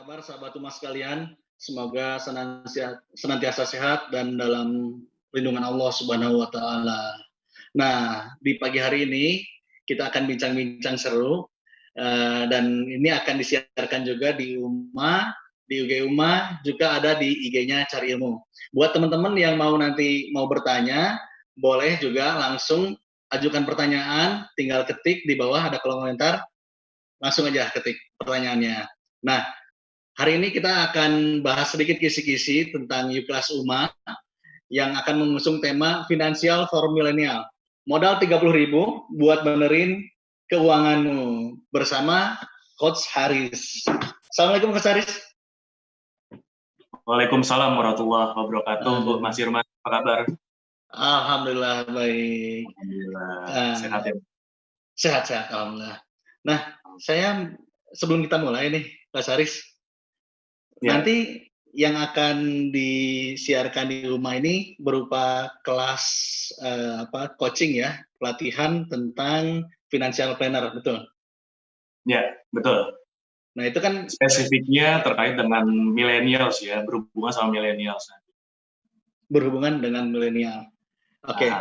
Kabar sahabat Umas sekalian, semoga senantiasa sehat dan dalam lindungan Allah Subhanahu wa taala. Nah, di pagi hari ini kita akan bincang-bincang seru dan ini akan disiarkan juga di di UG UMA, juga ada di IG-nya Cari Ilmu. Buat teman-teman yang mau bertanya, boleh juga langsung ajukan pertanyaan, tinggal ketik di bawah ada kolom komentar, langsung aja ketik pertanyaannya. Nah, hari ini kita akan bahas sedikit kisi-kisi tentang Yuklas UMA yang akan mengusung tema Financial for Millennial. Modal 30.000 buat benerin keuanganmu bersama Coach Haris. Assalamualaikum Coach Haris. Waalaikumsalam warahmatullahi wabarakatuh. Mas Irman, apa kabar? Alhamdulillah baik. Alhamdulillah. Sehat ya? Sehat-sehat, alhamdulillah. Nah, saya sebelum kita mulai nih, Coach Haris, nanti yang akan disiarkan di rumah ini berupa kelas coaching ya, pelatihan tentang financial planner, betul? Ya, betul. Nah, itu kan spesifiknya terkait dengan millennials ya, berhubungan sama millennials. Berhubungan dengan milenial. Oke.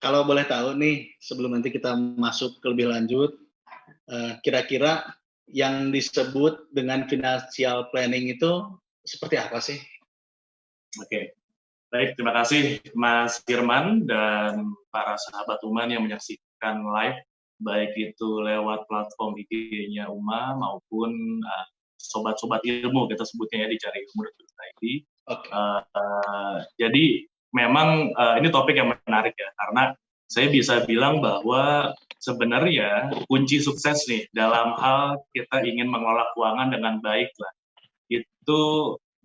Kalau boleh tahu nih, sebelum nanti kita masuk ke lebih lanjut, kira-kira yang disebut dengan financial planning itu seperti apa sih? Oke, baik, terima kasih Mas Firman dan para sahabat UMA yang menyaksikan live, baik itu lewat platform IG-nya UMA maupun sobat-sobat ilmu, kita sebutnya ya di Cari Ilmu.id. Jadi memang ini topik yang menarik ya, karena saya bisa bilang bahwa sebenarnya kunci sukses nih dalam hal kita ingin mengelola keuangan dengan baik lah, itu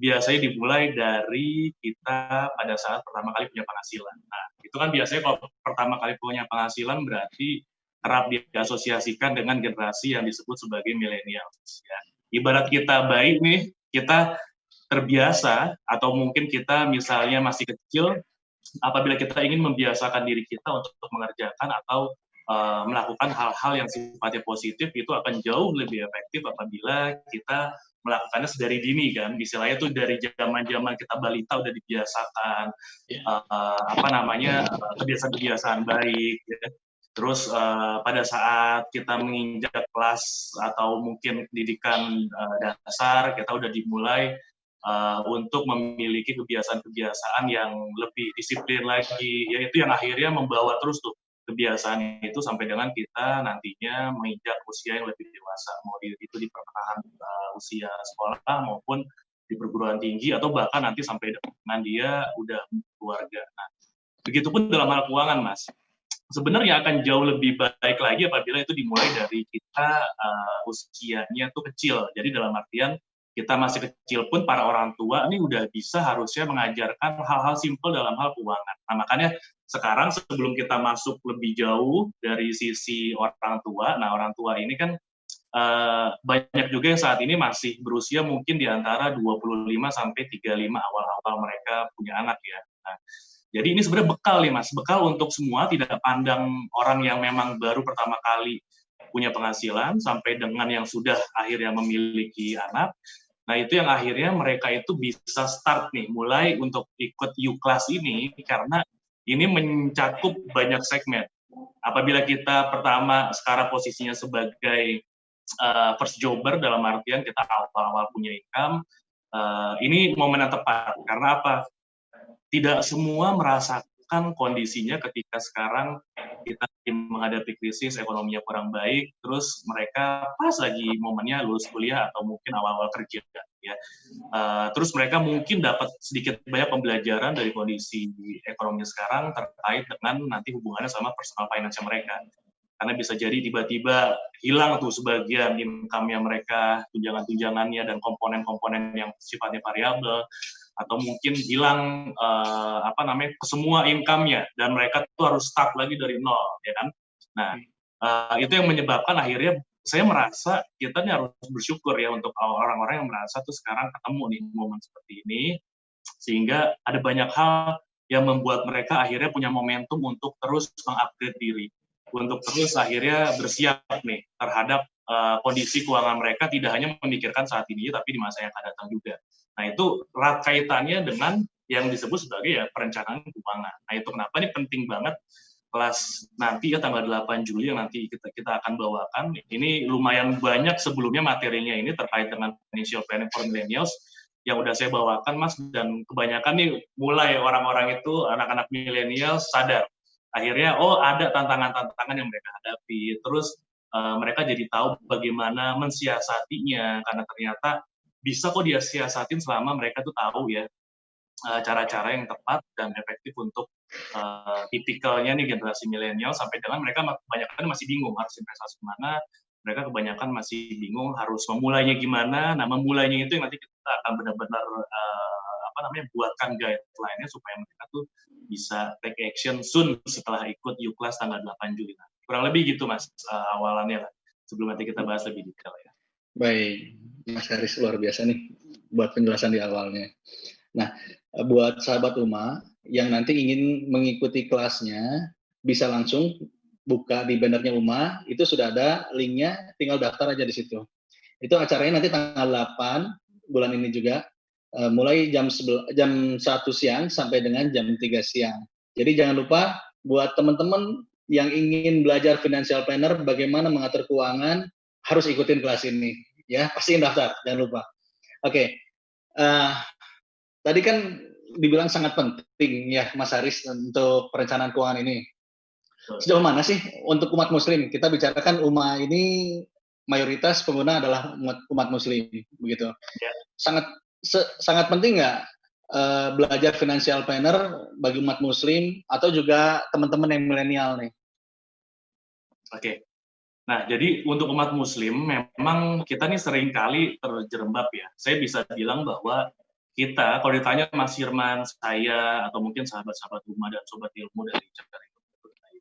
biasanya dimulai dari kita pada saat pertama kali punya penghasilan. Nah, itu kan biasanya kalau pertama kali punya penghasilan berarti kerap diasosiasikan dengan generasi yang disebut sebagai milenial. Ya. Ibarat kita baik nih, kita terbiasa atau mungkin kita misalnya masih kecil, apabila kita ingin membiasakan diri kita untuk mengerjakan atau melakukan hal-hal yang sifatnya positif, itu akan jauh lebih efektif apabila kita melakukannya sedari dini kan. Istilahnya tuh dari zaman-zaman kita balita udah dibiasakan kebiasaan-kebiasaan baik ya. Terus pada saat kita menginjak kelas atau mungkin pendidikan dasar, kita udah dimulai untuk memiliki kebiasaan-kebiasaan yang lebih disiplin lagi, yaitu yang akhirnya membawa terus tuh kebiasaan itu sampai dengan kita nantinya menginjak usia yang lebih dewasa, mau itu di pertengahan usia sekolah maupun di perguruan tinggi atau bahkan nanti sampai dengan dia udah keluarga. Nah, begitupun dalam hal keuangan, Mas. Sebenarnya akan jauh lebih baik lagi apabila itu dimulai dari kita usianya tuh kecil. Jadi dalam artian kita masih kecil pun para orang tua ini udah bisa harusnya mengajarkan hal-hal simpel dalam hal keuangan. Nah, makanya sekarang sebelum kita masuk lebih jauh dari sisi orang tua, nah orang tua ini kan banyak juga yang saat ini masih berusia mungkin di antara 25 sampai 35 awal-awal mereka punya anak ya. Nah, jadi ini sebenarnya bekal nih Mas, bekal untuk semua, tidak pandang orang yang memang baru pertama kali punya penghasilan sampai dengan yang sudah akhirnya memiliki anak. Nah, itu yang akhirnya mereka itu bisa start nih, mulai untuk ikut Yuklas ini, karena ini mencakup banyak segmen. Apabila kita pertama sekarang posisinya sebagai first jobber, dalam artian kita awal-awal punya income, ini momen yang tepat. Karena apa? Tidak semua merasakan kondisinya ketika sekarang kita menghadapi krisis ekonominya kurang baik, terus mereka pas lagi momennya lulus kuliah atau mungkin awal-awal kerja ya. Terus mereka mungkin dapat sedikit banyak pembelajaran dari kondisi ekonomi sekarang terkait dengan nanti hubungannya sama personal finance mereka. Karena bisa jadi tiba-tiba hilang tuh sebagian income-nya mereka, tunjangan-tunjangannya dan komponen-komponen yang sifatnya variabel, atau mungkin hilang semua income-nya dan mereka tuh harus start lagi dari nol, ya kan? Nah, itu yang menyebabkan akhirnya saya merasa kita nih harus bersyukur ya untuk orang-orang yang merasa tuh sekarang ketemu nih momen seperti ini, sehingga ada banyak hal yang membuat mereka akhirnya punya momentum untuk terus mengupgrade diri, untuk terus akhirnya bersiap nih terhadap kondisi keuangan mereka tidak hanya memikirkan saat ini, tapi di masa yang akan datang juga. Nah, itu erat kaitannya dengan yang disebut sebagai ya perencanaan keuangan. Nah, itu kenapa ini penting banget kelas nanti ya tanggal 8 Juli yang nanti kita akan bawakan. Ini lumayan banyak sebelumnya materinya ini terkait dengan financial planning for millennials yang udah saya bawakan, Mas, dan kebanyakan nih mulai orang-orang itu, anak-anak milenial sadar. Akhirnya, oh ada tantangan-tantangan yang mereka hadapi. Terus mereka jadi tahu bagaimana mensiasatinya, karena ternyata bisa kok dia siasatin selama mereka tuh tahu ya cara-cara yang tepat dan efektif untuk tipikalnya nih generasi milenial, sampai dengan mereka kebanyakan masih bingung harus investasi kemana, mereka kebanyakan masih bingung harus memulainya gimana. Nah, memulainya itu yang nanti kita akan benar-benar buatkan guideline-nya supaya mereka tuh bisa take action soon setelah ikut UClass tanggal 8 Juli. Nah, kurang lebih gitu, Mas, awalannya lah. Sebelum nanti kita bahas lebih detail ya. Baik, Mas Haris luar biasa nih buat penjelasan di awalnya. Nah, buat sahabat Uma yang nanti ingin mengikuti kelasnya, bisa langsung buka di bannernya Uma, itu sudah ada linknya, tinggal daftar aja di situ. Itu acaranya nanti tanggal 8 bulan ini juga, mulai jam 1 siang sampai dengan jam 3 siang. Jadi jangan lupa buat teman-teman yang ingin belajar financial planner, bagaimana mengatur keuangan, harus ikutin kelas ini. Ya, pastiin daftar, jangan lupa. Oke, tadi kan dibilang sangat penting ya Mas Haris untuk perencanaan keuangan ini. Sejauh mana sih untuk umat muslim? Kita bicarakan umat ini mayoritas pengguna adalah umat muslim, begitu. Ya. Sangat penting nggak belajar financial planner bagi umat muslim atau juga teman-teman yang milenial nih? Oke. Nah, jadi untuk umat muslim memang kita nih sering kali terjerembab ya. Saya bisa bilang bahwa kita, kalau ditanya Mas Firman, saya, atau mungkin sahabat-sahabat Uma dan Sobat Ilmu dari Cakar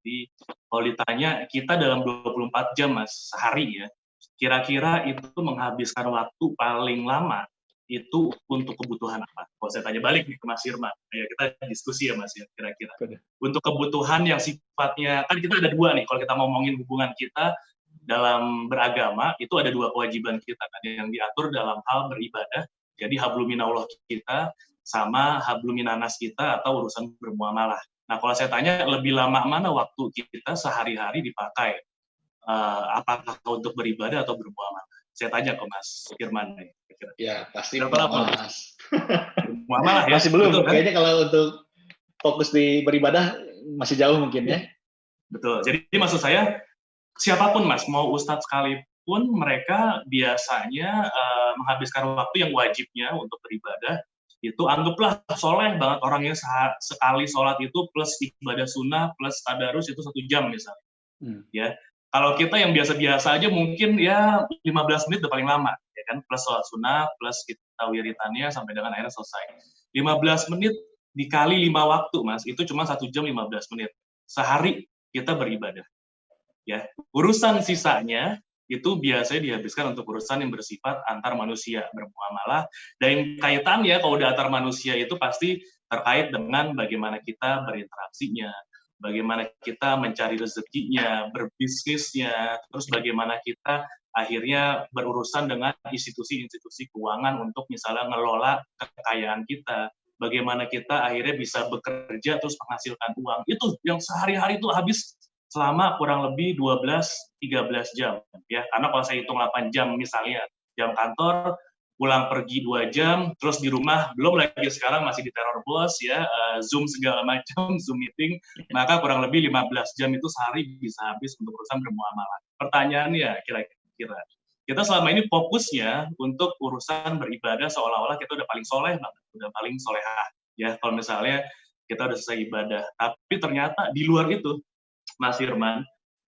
Jadi, kalau ditanya kita dalam 24 jam, Mas, sehari ya, kira-kira itu menghabiskan waktu paling lama itu untuk kebutuhan apa? Kalau saya tanya balik nih ke Mas Firman, ya kita diskusi ya Mas ya, kira-kira. Untuk kebutuhan yang sifatnya, kan kita ada dua nih, kalau kita ngomongin hubungan kita dalam beragama, itu ada dua kewajiban kita kan, yang diatur dalam hal beribadah, jadi habluminallah kita, sama habluminanas kita atau urusan bermuamalah. Nah, kalau saya tanya lebih lama mana waktu kita sehari-hari dipakai, apakah untuk beribadah atau bermuamalah? Saya tanya ke Mas Firman nih. Ya, pasti muamalah, Mas. Ya? Masih belum, betul, kan? Kayaknya kalau untuk fokus di beribadah masih jauh mungkin ya. Betul, jadi maksud saya, siapapun Mas, mau ustadz sekalipun, mereka biasanya menghabiskan waktu yang wajibnya untuk beribadah, itu anggaplah soleh banget orangnya, sekali sholat itu plus ibadah sunnah plus tadarus itu 1 jam misalnya. Ya, kalau kita yang biasa-biasa aja mungkin ya 15 menit udah paling lama, ya kan, plus sholat sunnah plus kita wiritannya sampai dengan akhirnya selesai. 15 menit dikali 5 waktu, Mas, itu cuma 1 jam 15 menit. Sehari kita beribadah. Ya, urusan sisanya itu biasanya dihabiskan untuk urusan yang bersifat antar manusia, bermuamalah, dan kaitannya kalau udah antar manusia itu pasti terkait dengan bagaimana kita berinteraksinya, bagaimana kita mencari rezekinya, berbisnisnya, terus bagaimana kita akhirnya berurusan dengan institusi-institusi keuangan untuk misalnya ngelola kekayaan kita, bagaimana kita akhirnya bisa bekerja terus menghasilkan uang. Itu yang sehari-hari itu habis selama kurang lebih 12-13 jam. Ya, karena kalau saya hitung 8 jam misalnya, jam kantor, pulang pergi 2 jam, terus di rumah, belum lagi sekarang masih di teror bos, ya, Zoom segala macam, Zoom meeting, maka kurang lebih 15 jam itu sehari bisa habis untuk urusan bermuamalah. Pertanyaannya, kira-kira, kita selama ini fokusnya untuk urusan beribadah seolah-olah kita udah paling soleh banget, udah paling solehah. Ya, kalau misalnya kita udah selesai ibadah. Tapi ternyata di luar itu, Mas Firman,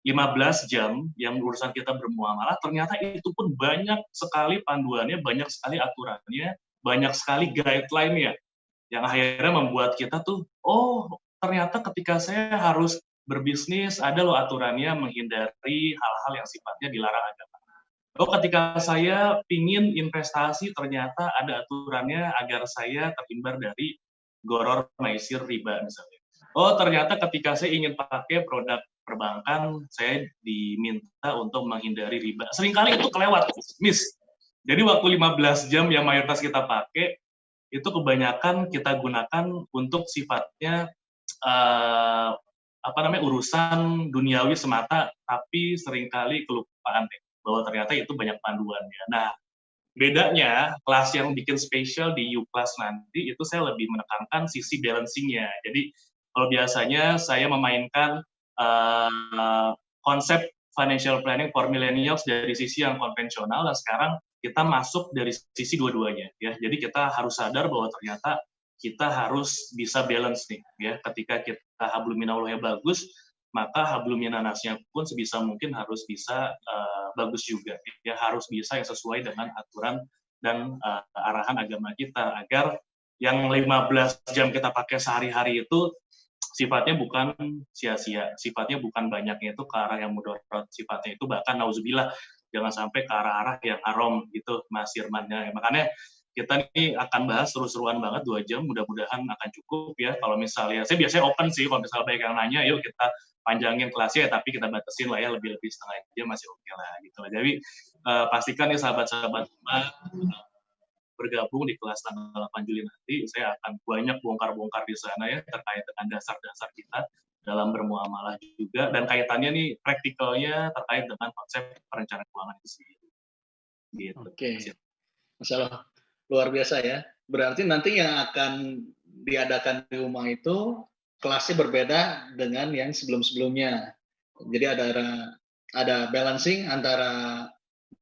15 jam yang urusan kita bermuamalah, ternyata itu pun banyak sekali panduannya, banyak sekali aturannya, banyak sekali guideline-nya, yang akhirnya membuat kita tuh, oh ternyata ketika saya harus berbisnis, ada loh aturannya menghindari hal-hal yang sifatnya dilarang agama. Oh ketika saya pingin investasi, ternyata ada aturannya agar saya terhindar dari goror, maisir, riba misalnya. Oh ternyata ketika saya ingin pakai produk perbankan, saya diminta untuk menghindari riba. Seringkali itu kelewat, miss. Jadi waktu 15 jam yang mayoritas kita pakai, itu kebanyakan kita gunakan untuk sifatnya urusan duniawi semata, tapi seringkali kelupaan bahwa ternyata itu banyak panduannya. Nah, bedanya kelas yang bikin spesial di U-Class nanti itu saya lebih menekankan sisi balancing-nya. Jadi kalau biasanya saya memainkan konsep financial planning for millennials dari sisi yang konvensional, dan sekarang kita masuk dari sisi dua-duanya ya. Jadi kita harus sadar bahwa ternyata kita harus bisa balance nih ya. Ketika kita hablum minallahnya bagus, maka hablum minannasnya pun sebisa mungkin harus bisa bagus juga ya, harus bisa yang sesuai dengan aturan dan arahan agama kita, agar yang 15 jam kita pakai sehari-hari itu sifatnya bukan sia-sia, sifatnya bukan banyaknya itu ke arah yang mudarat, sifatnya itu bahkan nauzubillah jangan sampai ke arah-arah yang haram gitu Mas Irmannya. Makanya kita nih akan bahas seru-seruan banget 2 jam, mudah-mudahan akan cukup ya. Kalau misalnya, saya biasanya open sih, kalau misalnya banyak yang nanya, yuk kita panjangin kelasnya, tapi kita batasin lah ya, lebih-lebih setengah jam masih oke lah gitu. Jadi pastikan nih sahabat-sahabat semua bergabung di kelas tanggal 8 Juli nanti. Saya akan banyak bongkar-bongkar di sana ya, terkait dengan dasar-dasar kita dalam bermuamalah juga, dan kaitannya nih praktikalnya terkait dengan konsep perencanaan keuangan itu sendiri. Gitu. Oke, masalah luar biasa ya. Berarti nanti yang akan diadakan di rumah itu kelasnya berbeda dengan yang sebelum-sebelumnya. Jadi ada balancing antara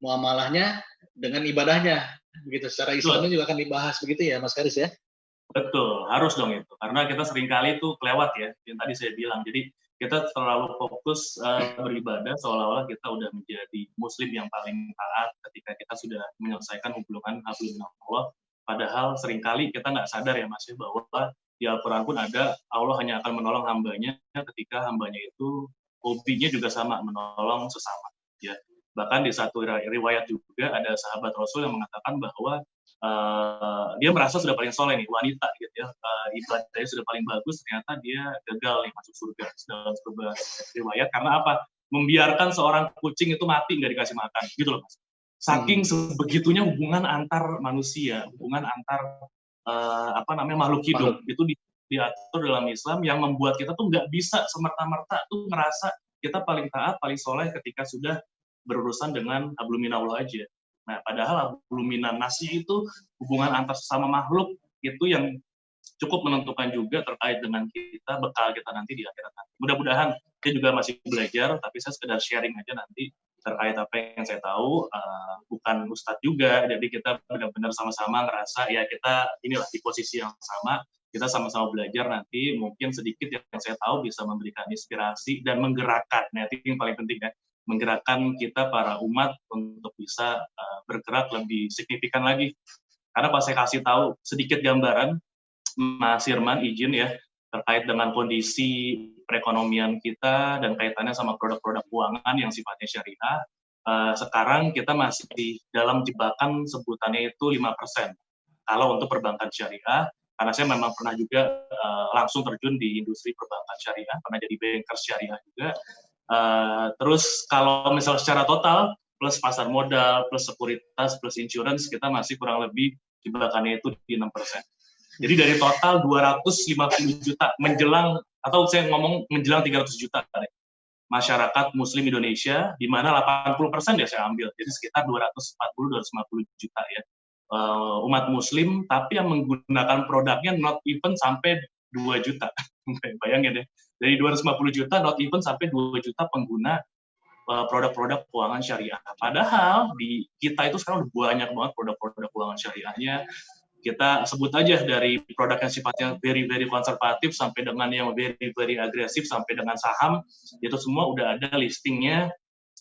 muamalahnya dengan ibadahnya. Begitu, secara Islamnya juga akan dibahas begitu ya Mas Karis ya? Betul, harus dong itu. Karena kita seringkali itu kelewat ya, yang tadi saya bilang. Jadi kita terlalu fokus beribadah seolah-olah kita udah menjadi muslim yang paling taat ketika kita sudah menyelesaikan hubungan hablum minallah. Padahal seringkali kita nggak sadar ya Mas, bahwa di Al-Quran pun ada Allah hanya akan menolong hambanya ketika hambanya itu hobinya juga sama, menolong sesama. Ya. Bahkan di satu riwayat juga ada sahabat Rasul yang mengatakan bahwa dia merasa sudah paling soleh nih, wanita gitu ya, ibadahnya sudah paling bagus, ternyata dia gagal nih masuk surga dalam sebuah riwayat. Karena apa? Membiarkan seorang kucing itu mati nggak dikasih makan, gitu loh Mas. Saking sebegitunya hubungan antar manusia, hubungan antar makhluk hidup itu diatur dalam Islam, yang membuat kita tuh nggak bisa semerta-merta tuh ngerasa kita paling taat, paling soleh ketika sudah berurusan dengan hablum minallah aja. Nah, padahal hablum minannasnya itu hubungan antar sesama makhluk itu yang cukup menentukan juga terkait dengan kita, bekal kita nanti di akhirat nanti. Mudah-mudahan saya juga masih belajar, tapi saya sekedar sharing aja nanti terkait apa yang saya tahu, bukan ustadz juga, jadi kita benar-benar sama-sama ngerasa ya kita inilah di posisi yang sama, kita sama-sama belajar nanti, mungkin sedikit yang saya tahu bisa memberikan inspirasi dan menggerakkan, nah itu yang paling penting ya, menggerakkan kita para umat untuk bisa bergerak lebih signifikan lagi. Karena pas saya kasih tahu sedikit gambaran, Mas Irman izin ya, terkait dengan kondisi perekonomian kita dan kaitannya sama produk-produk keuangan yang sifatnya syariah, sekarang kita masih di dalam jebakan sebutannya itu 5%. Kalau untuk perbankan syariah, karena saya memang pernah juga langsung terjun di industri perbankan syariah, pernah jadi banker syariah juga. Terus kalau misal secara total, plus pasar modal, plus sekuritas, plus insurance, kita masih kurang lebih jebakannya itu di 6%. Jadi dari total 250 juta menjelang, atau saya ngomong menjelang 300 juta masyarakat muslim Indonesia, di mana 80% ya saya ambil, jadi sekitar 240-250 juta ya umat muslim, tapi yang menggunakan produknya not even sampai 2 juta. Bayangin deh, dari 250 juta not even sampai 2 juta pengguna produk-produk keuangan syariah. Padahal di kita itu sekarang udah banyak banget produk-produk keuangan syariahnya. Kita sebut aja dari produk yang sifatnya very very konservatif sampai dengan yang very very agresif sampai dengan saham, itu semua udah ada listingnya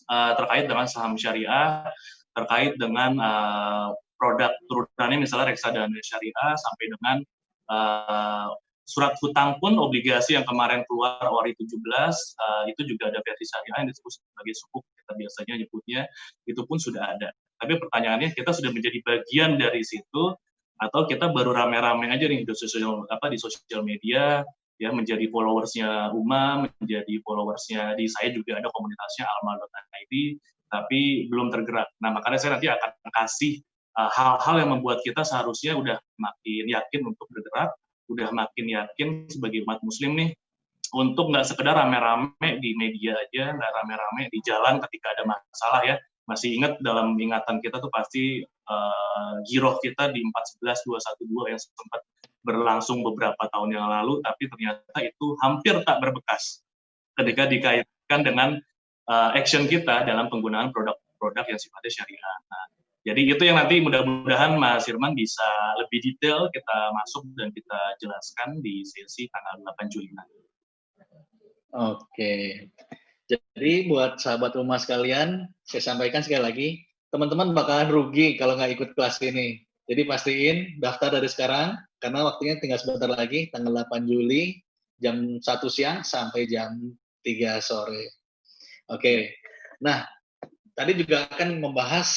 terkait dengan saham syariah, terkait dengan produk turunannya misalnya reksadana syariah, sampai dengan surat hutang pun, obligasi yang kemarin keluar ORI 17, itu juga ada versi syariah yang disebut sebagai sukuk, kita biasanya nyebutnya, itu pun sudah ada. Tapi pertanyaannya, kita sudah menjadi bagian dari situ, atau kita baru rame-rame aja nih di sosial media, ya menjadi followersnya Uma, menjadi followersnya di saya juga ada komunitasnya alma.id, tapi belum tergerak. Nah, makanya saya nanti akan kasih hal-hal yang membuat kita seharusnya udah makin yakin untuk bergerak, udah makin yakin sebagai umat muslim nih, untuk nggak sekedar rame-rame di media aja, nggak rame-rame di jalan ketika ada masalah ya. Masih ingat dalam ingatan kita tuh pasti giroh kita di 411 212 yang sempat berlangsung beberapa tahun yang lalu, tapi ternyata itu hampir tak berbekas ketika dikaitkan dengan action kita dalam penggunaan produk-produk yang sifatnya syariah. Nah, jadi itu yang nanti mudah-mudahan Mas Firman bisa lebih detail kita masuk dan kita jelaskan di sesi tanggal 8 Juli nanti. Oke. Jadi buat sahabat rumah sekalian, saya sampaikan sekali lagi, teman-teman bakalan rugi kalau nggak ikut kelas ini. Jadi pastiin daftar dari sekarang, karena waktunya tinggal sebentar lagi, tanggal 8 Juli, jam 1 siang sampai jam 3 sore. Oke. Nah, tadi juga akan membahas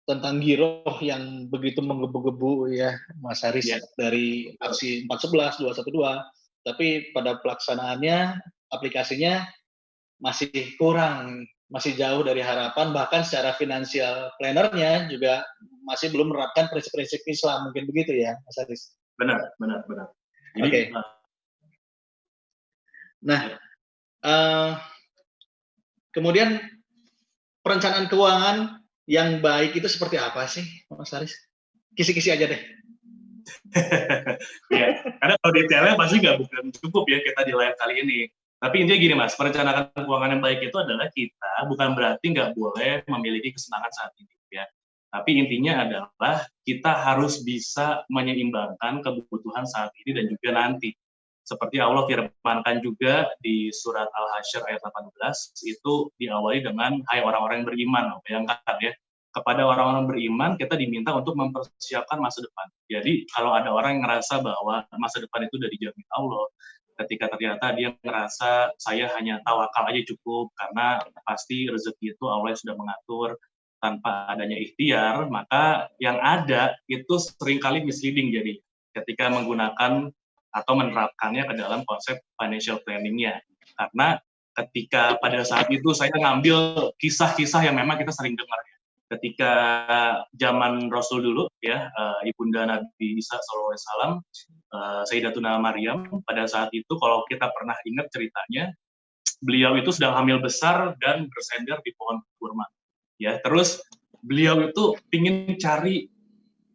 tentang giroh yang begitu menggebu-gebu ya, Mas Haris, dari aksi 411, 212, tapi pada pelaksanaannya, aplikasinya masih kurang, masih jauh dari harapan, bahkan secara finansial planner-nya juga masih belum menerapkan prinsip-prinsip Islam, mungkin begitu ya, Mas Haris? Benar. Oke. Nah, kemudian perencanaan keuangan yang baik itu seperti apa sih, Mas Haris? Kisi-kisi aja deh. Ya, karena kalau detailnya pasti nggak bukan cukup ya kita di live kali ini. Tapi intinya gini Mas, perencanaan keuangan yang baik itu adalah kita bukan berarti nggak boleh memiliki kesenangan saat ini ya. Tapi intinya adalah kita harus bisa menyeimbangkan kebutuhan saat ini dan juga nanti. Seperti Allah firmankan juga di surat Al-Hasyr ayat 18, itu diawali dengan hai orang-orang yang beriman. Bayangkan ya, kepada orang-orang beriman kita diminta untuk mempersiapkan masa depan. Jadi kalau ada orang yang ngerasa bahwa masa depan itu udah dijamin Allah, ketika ternyata dia ngerasa saya hanya tawakal aja cukup karena pasti rezeki itu Allah sudah mengatur tanpa adanya ikhtiar, maka yang ada itu seringkali misleading jadi ketika menggunakan atau menerapkannya ke dalam konsep financial planning-nya. Karena ketika pada saat itu saya ngambil kisah-kisah yang memang kita sering dengar ya. Ketika zaman Rasul dulu ya, ibunda Nabi Isa SAW, Sayyidatuna Maryam, pada saat itu kalau kita pernah ingat ceritanya, beliau itu sedang hamil besar dan bersender di pohon kurma. Ya, terus beliau itu ingin cari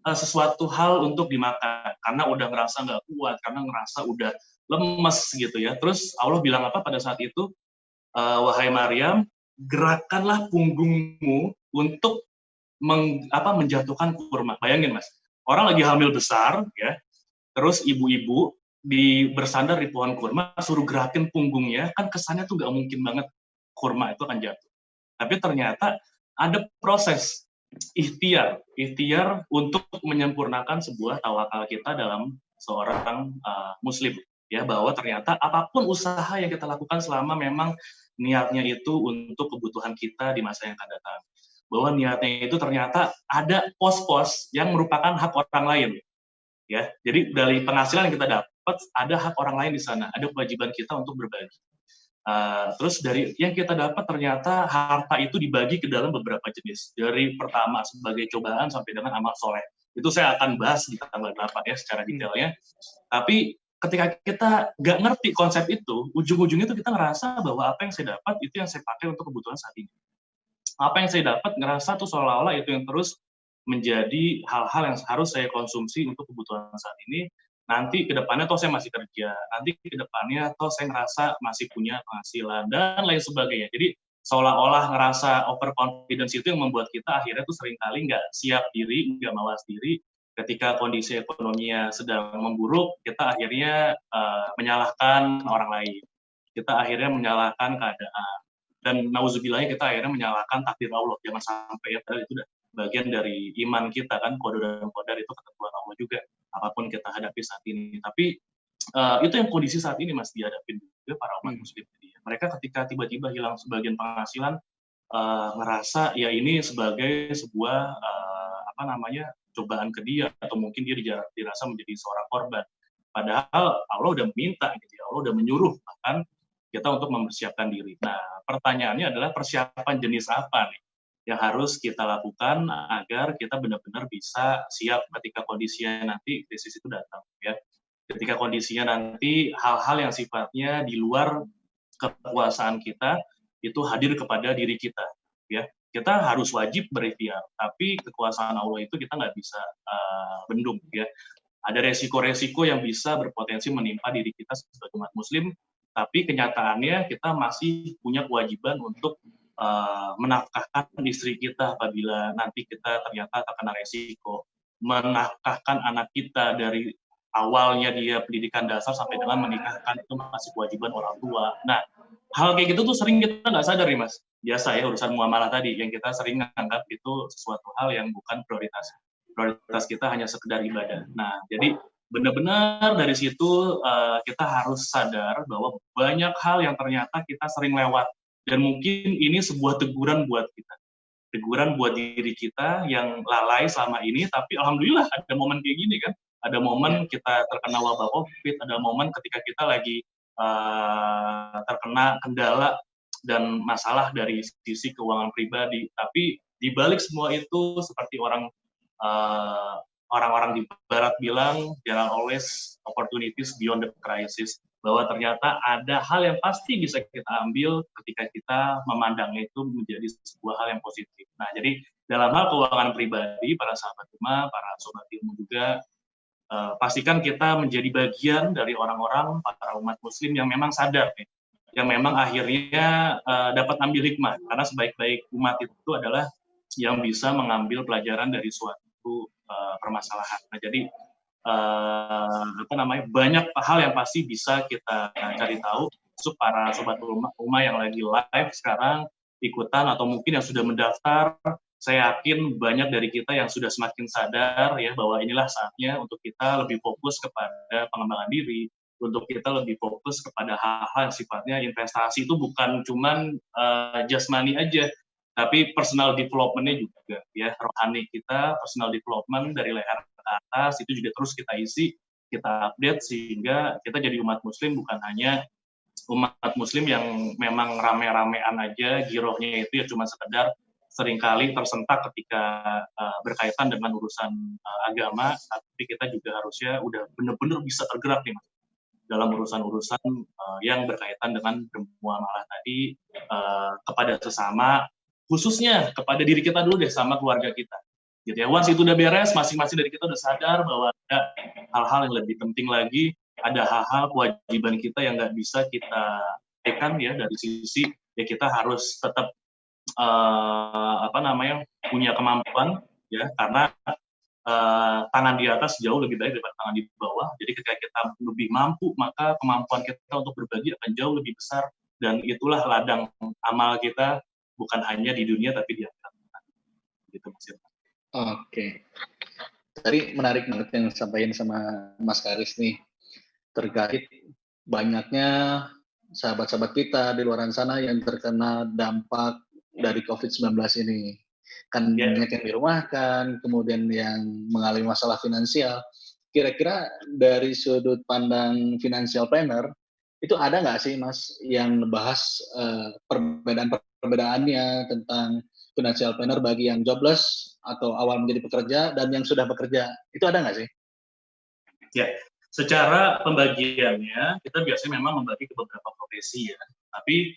sesuatu hal untuk dimakan karena udah ngerasa nggak kuat, karena ngerasa udah lemes gitu ya. Terus Allah bilang apa pada saat itu? Wahai Maryam, gerakanlah punggungmu untuk menjatuhkan kurma. Bayangin Mas, orang lagi hamil besar ya, terus ibu-ibu bersandar di pohon kurma, suruh gerakin punggungnya, kan kesannya tuh nggak mungkin banget kurma itu akan jatuh. Tapi ternyata ada proses ikhtiar untuk menyempurnakan sebuah tawakal kita dalam seorang muslim, ya, bahwa ternyata apapun usaha yang kita lakukan selama memang niatnya itu untuk kebutuhan kita di masa yang akan datang, bahwa niatnya itu ternyata ada pos-pos yang merupakan hak orang lain, ya. Jadi dari penghasilan yang kita dapat ada hak orang lain di sana, ada kewajiban kita untuk berbagi. Terus dari yang kita dapat ternyata harta itu dibagi ke dalam beberapa jenis. Dari pertama sebagai cobaan sampai dengan amal soleh. Itu saya akan bahas di tanggal 8 ya secara detailnya. Tapi ketika kita nggak ngerti konsep itu, ujung-ujungnya itu kita ngerasa bahwa apa yang saya dapat itu yang saya pakai untuk kebutuhan saat ini. Apa yang saya dapat ngerasa tuh seolah-olah itu yang terus menjadi hal-hal yang harus saya konsumsi untuk kebutuhan saat ini. Nanti ke depannya toh saya masih kerja, nanti ke depannya toh saya ngerasa masih punya penghasilan, dan lain sebagainya. Jadi seolah-olah ngerasa overconfidence itu yang membuat kita akhirnya tuh seringkali nggak siap diri, nggak mawas diri. Ketika kondisi ekonominya sedang memburuk, kita akhirnya menyalahkan orang lain. Kita akhirnya menyalahkan keadaan. Dan nauzubillahnya kita akhirnya menyalahkan takdir Allah. Jangan sampai ya, itu udah bagian dari iman kita kan, qada dan qadar itu ketentuan Allah juga, apapun kita hadapi saat ini. Tapi itu yang kondisi saat ini Mas dihadapin juga para umat muslim. Mereka ketika tiba-tiba hilang sebagian penghasilan, ngerasa ya ini sebagai sebuah cobaan ke dia, atau mungkin dia dirasa menjadi seorang korban. Padahal Allah udah minta gitu ya, Allah udah menyuruh bahkan kita untuk mempersiapkan diri. Nah, pertanyaannya adalah persiapan jenis apa nih yang harus kita lakukan agar kita benar-benar bisa siap ketika kondisinya nanti krisis itu datang, ya. Ketika kondisinya nanti hal-hal yang sifatnya di luar kekuasaan kita itu hadir kepada diri kita, ya. Kita harus wajib berikhtiar, tapi kekuasaan Allah itu kita nggak bisa bendung, ya. Ada resiko-resiko yang bisa berpotensi menimpa diri kita sebagai umat Muslim, tapi kenyataannya kita masih punya kewajiban untuk menafkahkan istri kita apabila nanti kita ternyata terkena resiko, menafkahkan anak kita dari awalnya dia pendidikan dasar sampai dengan menikahkan itu masih kewajiban orang tua. Nah, hal kayak gitu tuh sering kita nggak sadar nih Mas. Biasa ya urusan muamalah tadi yang kita sering menganggap itu sesuatu hal yang bukan prioritas. Prioritas kita hanya sekedar ibadah. Nah, jadi benar-benar dari situ kita harus sadar bahwa banyak hal yang ternyata kita sering lewat dan mungkin ini sebuah teguran buat kita. Teguran buat diri kita yang lalai selama ini, tapi alhamdulillah ada momen kayak gini kan. Ada momen kita terkena wabah COVID, ada momen ketika kita lagi terkena kendala dan masalah dari sisi keuangan pribadi. Tapi di balik semua itu seperti orang-orang di barat bilang, there are always opportunities beyond the crisis, bahwa ternyata ada hal yang pasti bisa kita ambil ketika kita memandangnya itu menjadi sebuah hal yang positif. Nah, jadi dalam hal keuangan pribadi, para sahabat Uma, para sobat ilmu juga, pastikan kita menjadi bagian dari orang-orang, para umat muslim yang memang sadar, yang memang akhirnya dapat ambil hikmah, karena sebaik-baik umat itu adalah yang bisa mengambil pelajaran dari suatu permasalahan. Nah, jadi banyak hal yang pasti bisa kita cari tahu, termasuk para sobat Uma yang lagi live sekarang ikutan atau mungkin yang sudah mendaftar. Saya yakin banyak dari kita yang sudah semakin sadar ya bahwa inilah saatnya untuk kita lebih fokus kepada pengembangan diri, untuk kita lebih fokus kepada hal-hal yang sifatnya investasi itu bukan cuman jasmani aja, tapi personal development-nya juga ya, rohani kita, personal development dari leher ke atas itu juga terus kita isi, kita update sehingga kita jadi umat muslim bukan hanya umat muslim yang memang rame-ramean aja, girohnya itu ya cuma sekedar seringkali tersentak ketika berkaitan dengan urusan agama, tapi kita juga harusnya udah benar-benar bisa tergerak nih Mas dalam urusan-urusan yang berkaitan dengan bermuamalah tadi kepada sesama, khususnya kepada diri kita dulu deh sama keluarga kita. Gitu ya. Once itu udah beres, masing-masing dari kita udah sadar bahwa ada hal-hal yang lebih penting lagi, ada hal-hal kewajiban kita yang nggak bisa kita tekan ya dari sisi ya kita harus tetap punya kemampuan ya karena tangan di atas jauh lebih baik daripada tangan di bawah. Jadi ketika kita lebih mampu, maka kemampuan kita untuk berbagi akan jauh lebih besar dan itulah ladang amal kita bukan hanya di dunia tapi di akhirat. Gitu Mas. Oke. Tadi menarik banget yang disampaikan sama Mas Karis nih terkait banyaknya sahabat-sahabat kita di luar sana yang terkena dampak dari COVID-19 ini. Kan banyak yang dirumahkan, kemudian yang mengalami masalah finansial. Kira-kira dari sudut pandang financial planner, itu ada nggak sih Mas yang bahas perbedaan-perbedaannya tentang financial planner bagi yang jobless atau awal menjadi pekerja dan yang sudah bekerja, itu ada nggak sih? Ya, secara pembagiannya kita biasanya memang membagi ke beberapa profesi ya, tapi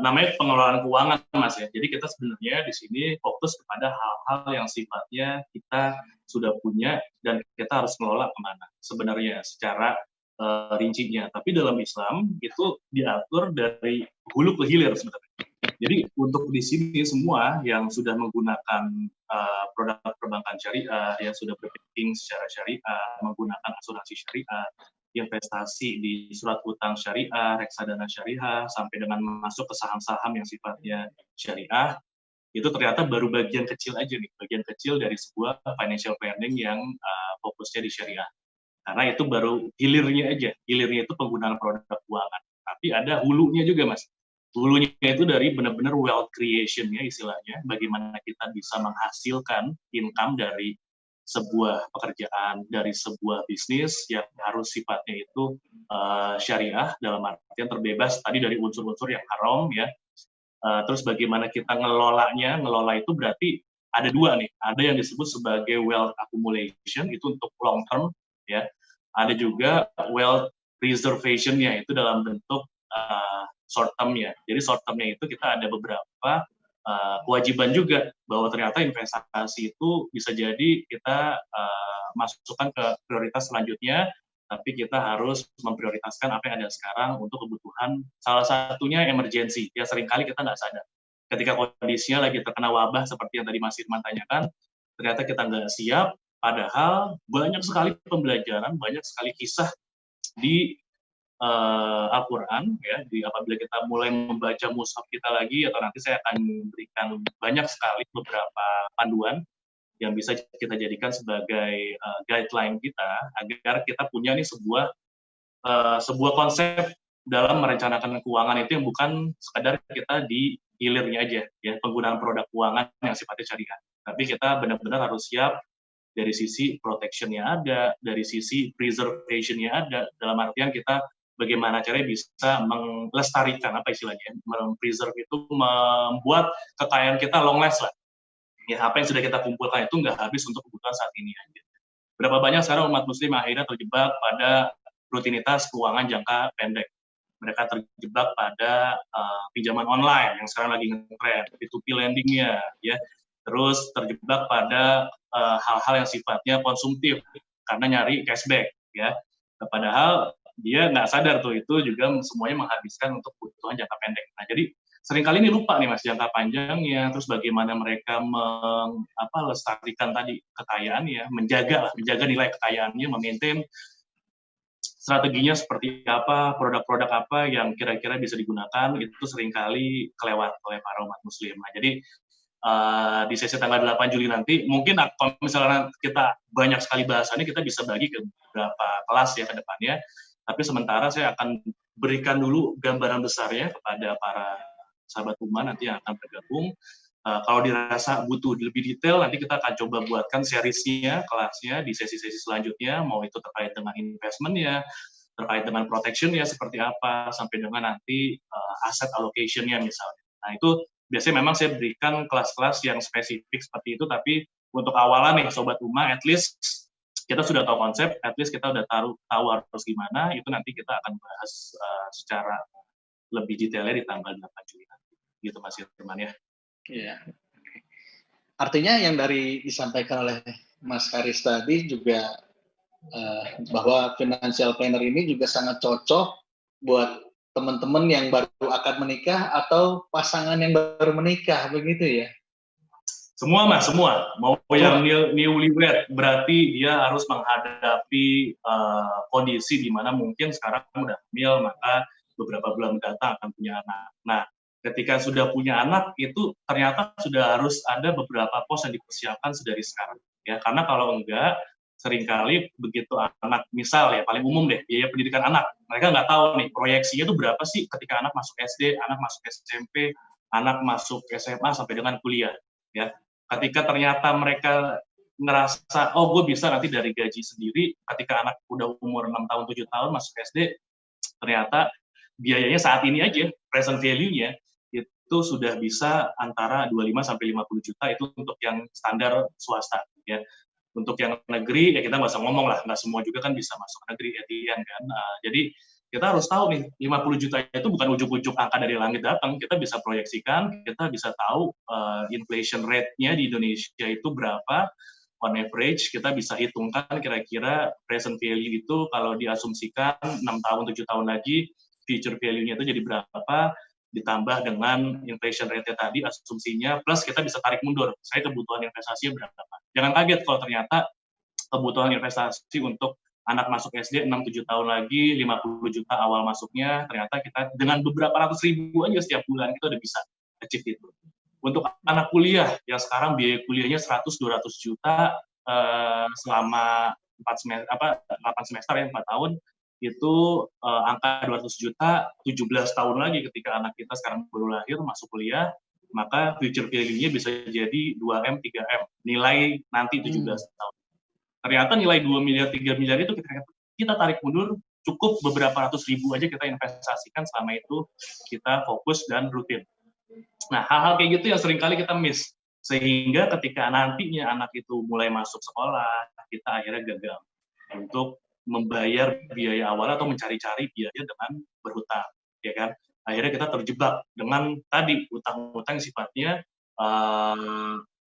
namanya pengelolaan keuangan Mas ya. Jadi kita sebenarnya di sini fokus kepada hal-hal yang sifatnya kita sudah punya dan kita harus mengelola kemana sebenarnya secara rincinya. Tapi dalam Islam itu diatur dari hulu ke hilir sebenarnya. Jadi untuk di sini semua yang sudah menggunakan produk perbankan syariah, yang sudah berbanking secara syariah, menggunakan asuransi syariah, investasi di surat utang syariah, reksadana syariah, sampai dengan masuk ke saham-saham yang sifatnya syariah, itu ternyata baru bagian kecil aja nih, bagian kecil dari sebuah financial planning yang fokusnya di syariah. Karena itu baru hilirnya aja, hilirnya itu penggunaan produk keuangan. Tapi ada hulunya juga Mas. Hulunya itu dari benar-benar wealth creation-nya istilahnya, bagaimana kita bisa menghasilkan income dari sebuah pekerjaan, dari sebuah bisnis yang harus sifatnya itu syariah, dalam artian terbebas tadi dari unsur-unsur yang haram ya. Terus bagaimana kita ngelolanya, ngelola itu berarti ada dua nih, ada yang disebut sebagai wealth accumulation, itu untuk long term ya, ada juga wealth preservation-nya, itu dalam bentuk short term-nya. Jadi short term-nya itu kita ada beberapa kewajiban juga, bahwa ternyata investasi itu bisa jadi kita masukkan ke prioritas selanjutnya, tapi kita harus memprioritaskan apa yang ada sekarang untuk kebutuhan, salah satunya emergency. Ya seringkali kita nggak sadar. Ketika kondisinya lagi terkena wabah seperti yang tadi Mas Irman tanyakan, ternyata kita nggak siap, padahal banyak sekali pembelajaran, banyak sekali kisah di Al-Quran, ya, apabila kita mulai membaca mushaf kita lagi, atau nanti saya akan berikan banyak sekali beberapa panduan yang bisa kita jadikan sebagai guideline kita, agar kita punya nih sebuah konsep dalam merencanakan keuangan itu yang bukan sekadar kita di hilirnya aja, ya, penggunaan produk keuangan yang sifatnya syariah. Tapi kita benar-benar harus siap dari sisi protection-nya ada, dari sisi preservation-nya ada, dalam artian kita bagaimana caranya bisa melestarikan, apa istilahnya, mempreserve itu, membuat kekayaan kita long last lah. Ya, apa yang sudah kita kumpulkan itu nggak habis untuk kebutuhan saat ini aja. Berapa banyak sekarang umat muslim akhirnya terjebak pada rutinitas keuangan jangka pendek. Mereka terjebak pada pinjaman online yang sekarang lagi ngetren, P2P lending-nya, ya. Terus terjebak pada hal-hal yang sifatnya konsumtif karena nyari cashback, ya. Padahal dia nggak sadar tuh itu juga semuanya menghabiskan untuk kebutuhan jangka pendek. Nah, jadi seringkali ini lupa nih Mas jangka panjangnya, terus bagaimana mereka melestarikan tadi kekayaannya, menjaga nilai kekayaannya, memaintain strateginya seperti apa, produk-produk apa yang kira-kira bisa digunakan, itu seringkali kelewat oleh para umat muslim. Nah, jadi di sesi tanggal 8 Juli nanti, mungkin kalau misalnya kita banyak sekali bahasannya, kita bisa bagi ke beberapa kelas ya ke depannya, tapi sementara saya akan berikan dulu gambaran besarnya kepada para sahabat Uma nanti yang akan bergabung. Kalau dirasa butuh lebih detail, nanti kita akan coba buatkan seriesnya, kelasnya di sesi-sesi selanjutnya, mau itu terkait dengan investment-nya, terkait dengan protection-nya seperti apa, sampai dengan nanti asset allocation-nya misalnya. Nah, itu biasanya memang saya berikan kelas-kelas yang spesifik seperti itu, tapi untuk awalan nih, Sobat Uma, at least kita sudah tahu konsep, at least kita udah tahu harus gimana, itu nanti kita akan bahas secara lebih detailnya di tanggal 8 Juli nanti. Gitu Mas Irman ya. Iya. Artinya yang dari disampaikan oleh Mas Karis tadi juga bahwa financial planner ini juga sangat cocok buat teman-teman yang baru akan menikah atau pasangan yang baru menikah, begitu ya? Semua Mas, semua. Mau yang newlywed, berarti dia harus menghadapi kondisi di mana mungkin sekarang udah hamil, maka beberapa bulan mendatang akan punya anak. Nah, ketika sudah punya anak, itu ternyata sudah harus ada beberapa pos yang dipersiapkan sedari sekarang. Ya, karena kalau enggak, seringkali begitu anak, misal ya, paling umum deh, biaya pendidikan anak. Mereka nggak tahu nih, proyeksinya itu berapa sih ketika anak masuk SD, anak masuk SMP, anak masuk SMA, sampai dengan kuliah. Ya, ketika ternyata mereka ngerasa, oh gue bisa nanti dari gaji sendiri, ketika anak udah umur 6 tahun, 7 tahun masuk SD, ternyata biayanya saat ini aja, present value-nya, itu sudah bisa antara 25 sampai 50 juta, itu untuk yang standar swasta. Ya. Untuk yang negeri, ya kita nggak usah ngomong lah, nggak semua juga kan bisa masuk negeri, ya kan. Jadi kita harus tahu nih, 50 juta itu bukan ujuk-ujuk angka dari langit datang, kita bisa proyeksikan, kita bisa tahu inflation rate-nya di Indonesia itu berapa, on average, kita bisa hitungkan kira-kira present value itu kalau diasumsikan 6 tahun, 7 tahun lagi, future value-nya itu jadi berapa, ditambah dengan inflation rate-nya tadi, asumsinya, plus kita bisa tarik mundur, saya kebutuhan investasinya berapa. Jangan kaget kalau ternyata kebutuhan investasi untuk anak masuk SD 6-7 tahun lagi, 50 juta awal masuknya, ternyata kita dengan beberapa ratus ribu aja setiap bulan, kita udah bisa achieve itu. Untuk anak kuliah, yang sekarang biaya kuliahnya 100-200 juta selama 8 semester ya, 4 tahun, itu angka 200 juta 17 tahun lagi ketika anak kita sekarang baru lahir masuk kuliah, maka future value-nya bisa jadi 2M, 3M, nilai nanti 17 tahun. Ternyata nilai 2 miliar, 3 miliar itu kita tarik mundur, cukup beberapa ratus ribu aja kita investasikan, selama itu kita fokus dan rutin. Nah, hal-hal kayak gitu yang seringkali kita miss. Sehingga ketika nantinya anak itu mulai masuk sekolah, kita akhirnya gagal untuk membayar biaya awal atau mencari-cari biaya dengan berhutang, ya kan? Akhirnya kita terjebak dengan tadi utang-utang yang sifatnya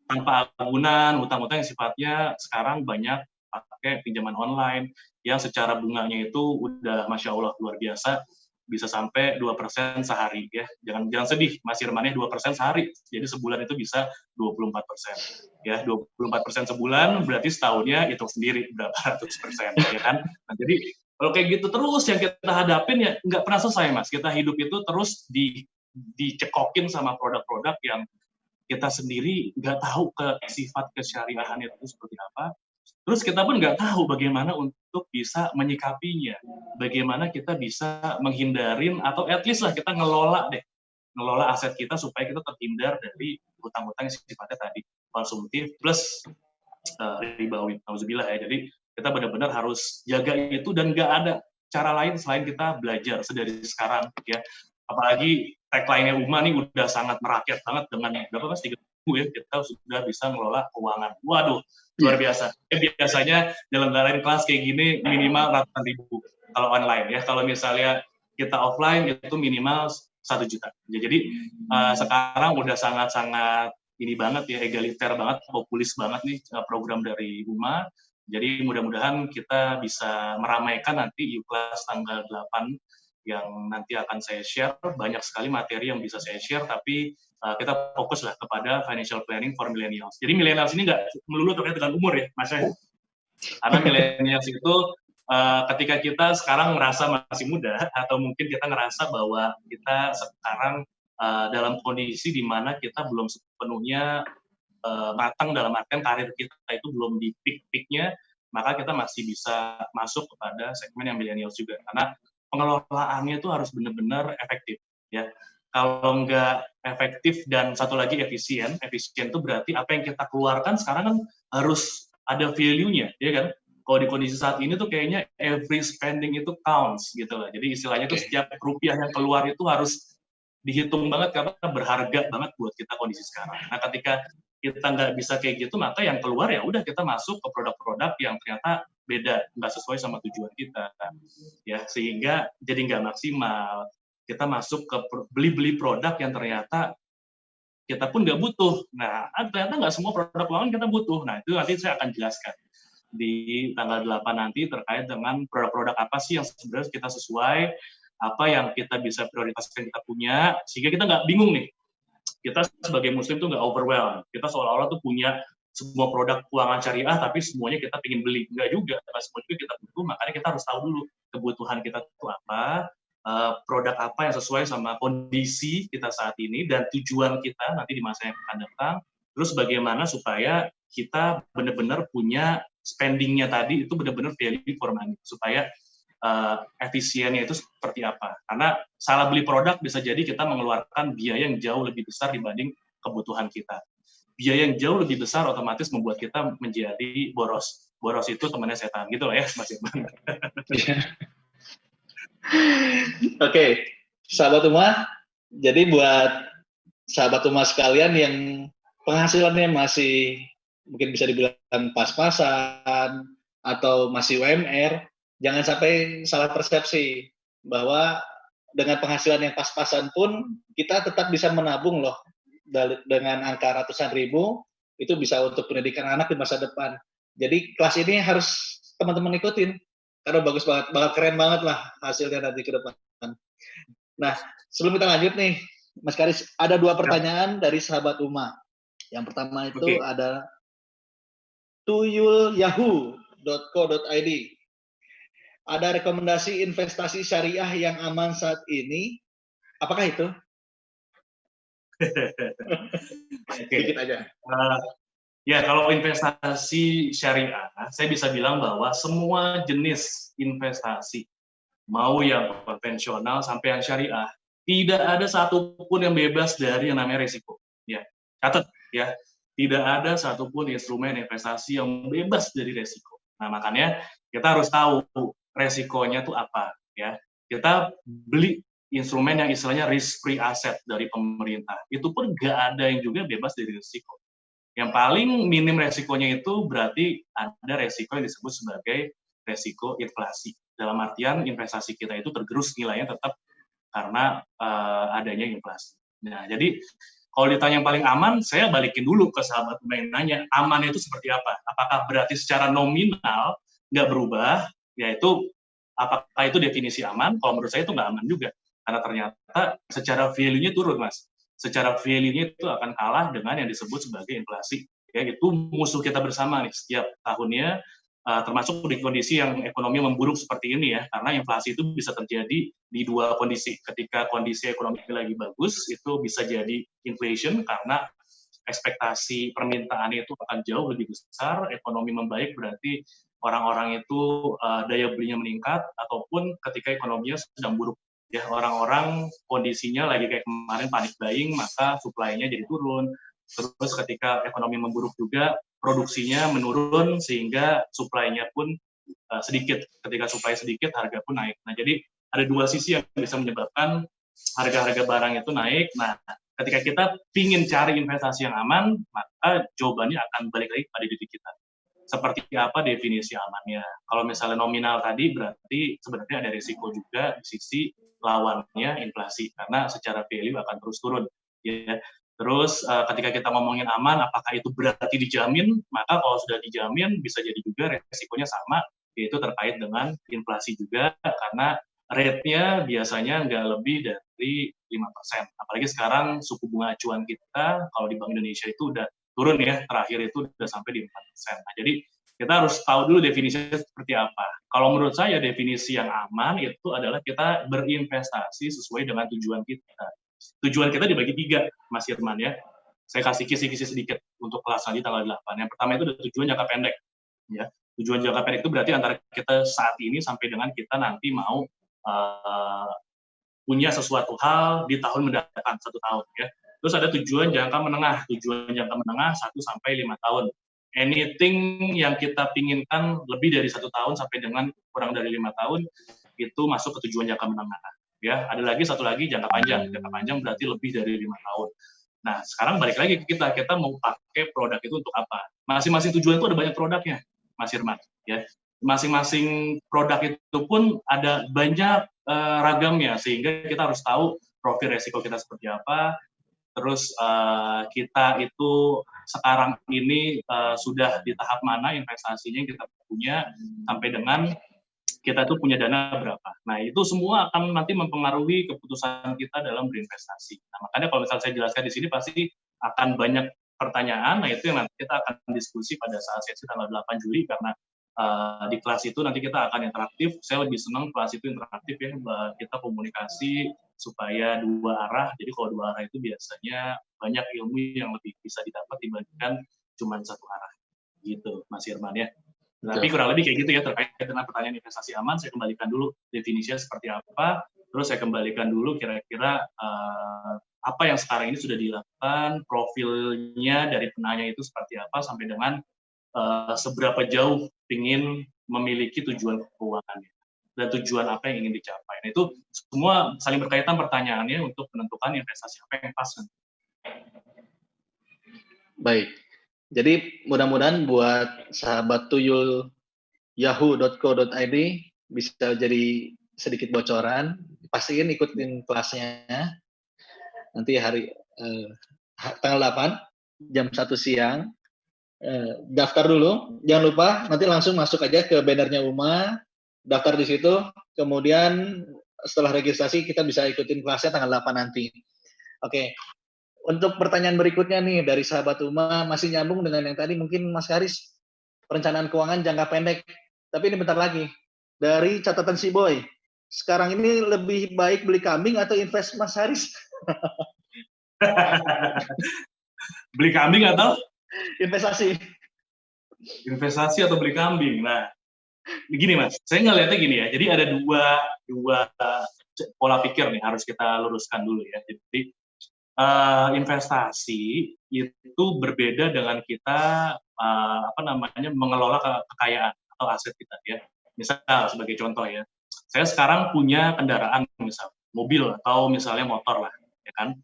tanpa agunan, utang-utang yang sifatnya sekarang banyak pakai pinjaman online yang secara bunganya itu udah Masya Allah luar biasa, bisa sampai 2% sehari ya. Jangan sedih, Mas Irmannya 2% sehari. Jadi sebulan itu bisa 24%. Ya, 24% sebulan berarti setahunnya hitung sendiri berapa ratus persen, ya kan? Nah, jadi kalau kayak gitu terus yang kita hadapin ya nggak pernah selesai, Mas. Kita hidup itu terus dicekokin sama produk-produk yang kita sendiri nggak tahu sifat kesyariahannya itu seperti apa. Terus kita pun nggak tahu bagaimana untuk bisa menyikapinya. Bagaimana kita bisa menghindarin atau at least lah kita ngelola aset kita supaya kita terhindar dari hutang-hutang yang sifatnya tadi konsumtif plus ribawi, nauzubillah ya. Jadi kita benar-benar harus jaga itu dan nggak ada cara lain selain kita belajar sedari sekarang ya. Apalagi tagline-nya Uma nih udah sangat merakyat banget dengan berapa Mas 3 ribu ya, kita sudah bisa ngelola keuangan. Waduh, luar biasa. Biasanya nyelenggarain kelas kayak gini minimal ratusan ribu kalau online ya. Kalau misalnya kita offline itu minimal 1 juta. Jadi sekarang udah sangat-sangat ini banget ya, egaliter banget, populis banget nih program dari UMA. Jadi mudah-mudahan kita bisa meramaikan nanti UKLAS tanggal 8 yang nanti akan saya share. Banyak sekali materi yang bisa saya share, tapi kita fokuslah kepada financial planning for millennials. Jadi millennials ini nggak melulu terkait dengan umur ya, Mas. Karena millennials itu ketika kita sekarang merasa masih muda, atau mungkin kita ngerasa bahwa kita sekarang dalam kondisi di mana kita belum sepenuhnya matang dalam artian karir kita itu belum di peak-peaknya, maka kita masih bisa masuk kepada segmen yang millennials juga. Karena pengelolaannya itu harus benar-benar efektif ya. Kalau nggak efektif dan satu lagi efisien itu berarti apa yang kita keluarkan sekarang kan harus ada value-nya, ya kan? Kalau di kondisi saat ini tuh kayaknya every spending itu counts gitu lah. Jadi istilahnya tuh setiap rupiah yang keluar itu harus dihitung banget karena berharga banget buat kita kondisi sekarang. Nah, ketika kita nggak bisa kayak gitu, maka yang keluar ya udah kita masuk ke produk-produk yang ternyata beda, nggak sesuai sama tujuan kita, ya sehingga jadi nggak maksimal. Kita masuk ke beli-beli produk yang ternyata kita pun nggak butuh. Nah, ternyata nggak semua produk keuangan kita butuh. Nah, itu nanti saya akan jelaskan di tanggal 8 nanti terkait dengan produk-produk apa sih yang sebenarnya kita sesuai, apa yang kita bisa prioritaskan kita punya, sehingga kita nggak bingung nih. Kita sebagai muslim tuh nggak overwhelmed. Kita seolah-olah tuh punya semua produk keuangan syariah, tapi semuanya kita pengen beli. Nggak juga, karena semua itu kita butuh, makanya kita harus tahu dulu kebutuhan kita itu apa, produk apa yang sesuai sama kondisi kita saat ini, dan tujuan kita nanti di masa yang akan datang, terus bagaimana supaya kita benar-benar punya spending-nya tadi itu benar-benar value for money, supaya efisiennya itu seperti apa. Karena salah beli produk bisa jadi kita mengeluarkan biaya yang jauh lebih besar dibanding kebutuhan kita. Biaya yang jauh lebih besar otomatis membuat kita menjadi boros. Boros itu temannya setan. Gitu lah ya, Mas Irman. Oke, sahabat Uma, jadi buat sahabat Uma sekalian yang penghasilannya masih mungkin bisa dibilang pas-pasan atau masih UMR, jangan sampai salah persepsi bahwa dengan penghasilan yang pas-pasan pun kita tetap bisa menabung loh, dengan angka ratusan ribu itu bisa untuk pendidikan anak di masa depan. Jadi kelas ini harus teman-teman ikutin karena bagus banget, bakal keren banget lah hasilnya nanti ke depan. Nah, sebelum kita lanjut nih, Mas Karis, ada 2 pertanyaan dari sahabat Uma. Yang pertama itu ada tuyulyahoo.co.id. Ada rekomendasi investasi syariah yang aman saat ini. Apakah itu? Dikit aja. Ya, kalau investasi syariah, saya bisa bilang bahwa semua jenis investasi, mau yang konvensional sampai yang syariah, tidak ada satupun yang bebas dari yang namanya risiko. Ya, catat ya, tidak ada satupun instrumen investasi yang bebas dari risiko. Nah, makanya kita harus tahu resikonya tuh apa, ya. Kita beli instrumen yang istilahnya risk-free asset dari pemerintah. Itu pun nggak ada yang juga bebas dari risiko. Yang paling minim resikonya itu berarti ada resiko yang disebut sebagai resiko inflasi. Dalam artian investasi kita itu tergerus nilainya tetap karena adanya inflasi. Nah, jadi kalau ditanya yang paling aman, saya balikin dulu ke sahabat yang nanya, amannya itu seperti apa? Apakah berarti secara nominal nggak berubah? Yaitu, apakah itu definisi aman? Kalau menurut saya itu nggak aman juga. Karena ternyata secara value-nya turun, Mas. Secara value-nya itu akan kalah dengan yang disebut sebagai inflasi. Ya, itu musuh kita bersama nih, setiap tahunnya, termasuk di kondisi yang ekonomi memburuk seperti ini ya, karena inflasi itu bisa terjadi di dua kondisi. Ketika kondisi ekonomi lagi bagus, itu bisa jadi inflation karena ekspektasi permintaan itu akan jauh lebih besar, ekonomi membaik berarti orang-orang itu daya belinya meningkat, ataupun ketika ekonominya sedang buruk. Ya, orang-orang kondisinya lagi kayak kemarin panik buying, maka supply-nya jadi turun. Terus ketika ekonomi memburuk juga, produksinya menurun sehingga supply-nya pun sedikit. Ketika supply sedikit, harga pun naik. Nah, jadi ada dua sisi yang bisa menyebabkan harga-harga barang itu naik. Nah, ketika kita ingin cari investasi yang aman, maka jawabannya akan balik lagi pada diri kita. Seperti apa definisi amannya? Kalau misalnya nominal tadi, berarti sebenarnya ada risiko juga di sisi lawannya inflasi, karena secara value akan terus turun. Ya. Terus ketika kita ngomongin aman, apakah itu berarti dijamin? Maka kalau sudah dijamin, bisa jadi juga resikonya sama, yaitu terkait dengan inflasi juga, karena rate-nya biasanya nggak lebih dari 5%. Apalagi sekarang suku bunga acuan kita, kalau di Bank Indonesia itu udah turun ya, terakhir itu udah sampai di 4%. Nah, jadi kita harus tahu dulu definisinya seperti apa. Kalau menurut saya definisi yang aman itu adalah kita berinvestasi sesuai dengan tujuan kita. Tujuan kita dibagi 3, Mas Irman ya. Saya kasih kisi-kisi sedikit untuk kelas nanti tanggal 8. Yang pertama itu tujuan jangka pendek. Ya. Tujuan jangka pendek itu berarti antara kita saat ini sampai dengan kita nanti mau punya sesuatu hal di tahun mendatang, 1 tahun ya. Terus ada tujuan jangka menengah. Tujuan jangka menengah 1-5 tahun. Anything yang kita pinginkan lebih dari 1 tahun sampai dengan kurang dari 5 tahun, itu masuk ke tujuan jangka menengah. Ya, ada lagi satu lagi jangka panjang. Jangka panjang berarti lebih dari 5 tahun. Nah, sekarang balik lagi ke kita mau pakai produk itu untuk apa? Masing-masing tujuan itu ada banyak produknya, Mas Irman. Ya, masing-masing produk itu pun ada banyak ragamnya, sehingga kita harus tahu profil resiko kita seperti apa. Terus kita itu sekarang ini sudah di tahap mana investasinya yang kita punya, sampai dengan kita tuh punya dana berapa. Nah, itu semua akan nanti mempengaruhi keputusan kita dalam berinvestasi. Nah, makanya kalau misalnya saya jelaskan di sini pasti akan banyak pertanyaan. Nah, itu yang nanti kita akan diskusi pada saat sesi tanggal 8 Juli, karena di kelas itu nanti kita akan interaktif. Saya lebih senang kelas itu interaktif ya, kita komunikasi supaya dua arah. Jadi kalau dua arah itu biasanya banyak ilmu yang lebih bisa didapat dibandingkan cuma satu arah. Gitu, Mas Irman ya. Tapi kurang lebih kayak gitu ya, terkait dengan pertanyaan investasi aman. Saya kembalikan dulu definisinya seperti apa, terus saya kembalikan dulu kira-kira apa yang sekarang ini sudah dilakukan, profilnya dari penanya itu seperti apa, sampai dengan seberapa jauh ingin memiliki tujuan keuangannya dan tujuan apa yang ingin dicapai. Nah, itu semua saling berkaitan pertanyaannya untuk menentukan investasi apa yang pas. Baik. Jadi mudah-mudahan buat sahabat tuyul yahoo.co.id bisa jadi sedikit bocoran. Pastiin ikutin kelasnya. Nanti hari tanggal 8 jam 1 siang. Daftar dulu, jangan lupa nanti langsung masuk aja ke bannernya Uma, daftar di situ, kemudian setelah registrasi kita bisa ikutin kelasnya tanggal 8 nanti. Oke, untuk pertanyaan berikutnya nih dari sahabat Uma, masih nyambung dengan yang tadi mungkin Mas Haris, perencanaan keuangan jangka pendek, tapi ini bentar lagi, dari catatan si Boy, sekarang ini lebih baik beli kambing atau invest Mas Haris? Beli kambing atau? Investasi. Investasi atau beli kambing. Nah, begini Mas, saya ngelihatnya gini ya. Jadi ada dua pola pikir nih harus kita luruskan dulu ya. Jadi investasi itu berbeda dengan kita mengelola kekayaan atau aset kita ya. Misal sebagai contoh ya, saya sekarang punya kendaraan misal mobil atau misalnya motor lah, ya kan.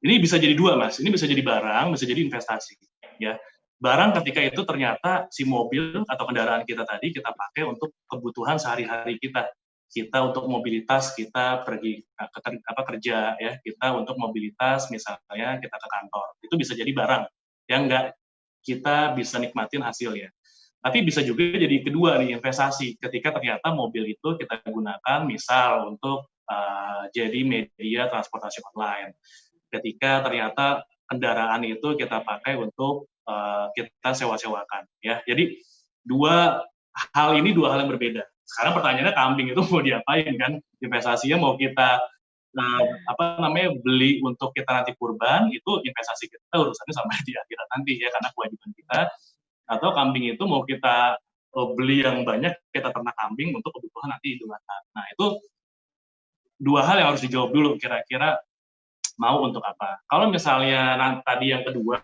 Ini bisa jadi dua mas, ini bisa jadi barang, bisa jadi investasi ya. Barang ketika itu ternyata si mobil atau kendaraan kita tadi kita pakai untuk kebutuhan sehari-hari kita untuk mobilitas, kita pergi kerja ya, kita untuk mobilitas misalnya kita ke kantor, itu bisa jadi barang yang enggak kita bisa nikmatin hasilnya. Tapi bisa juga jadi kedua nih, investasi. Ketika ternyata mobil itu kita gunakan misal untuk jadi media transportasi online. Ketika ternyata kendaraan itu kita pakai untuk kita sewa-sewakan ya. Jadi dua hal yang berbeda. Sekarang pertanyaannya kambing itu mau diapain kan? Investasinya mau kita beli untuk kita nanti kurban, itu investasi kita urusannya sampai di akhirat nanti ya, karena kewajiban kita. Atau kambing itu mau kita beli yang banyak, kita ternak kambing untuk kebutuhan nanti Idul Adha. Nah itu dua hal yang harus dijawab dulu, kira-kira mau untuk apa. Kalau misalnya tadi yang kedua,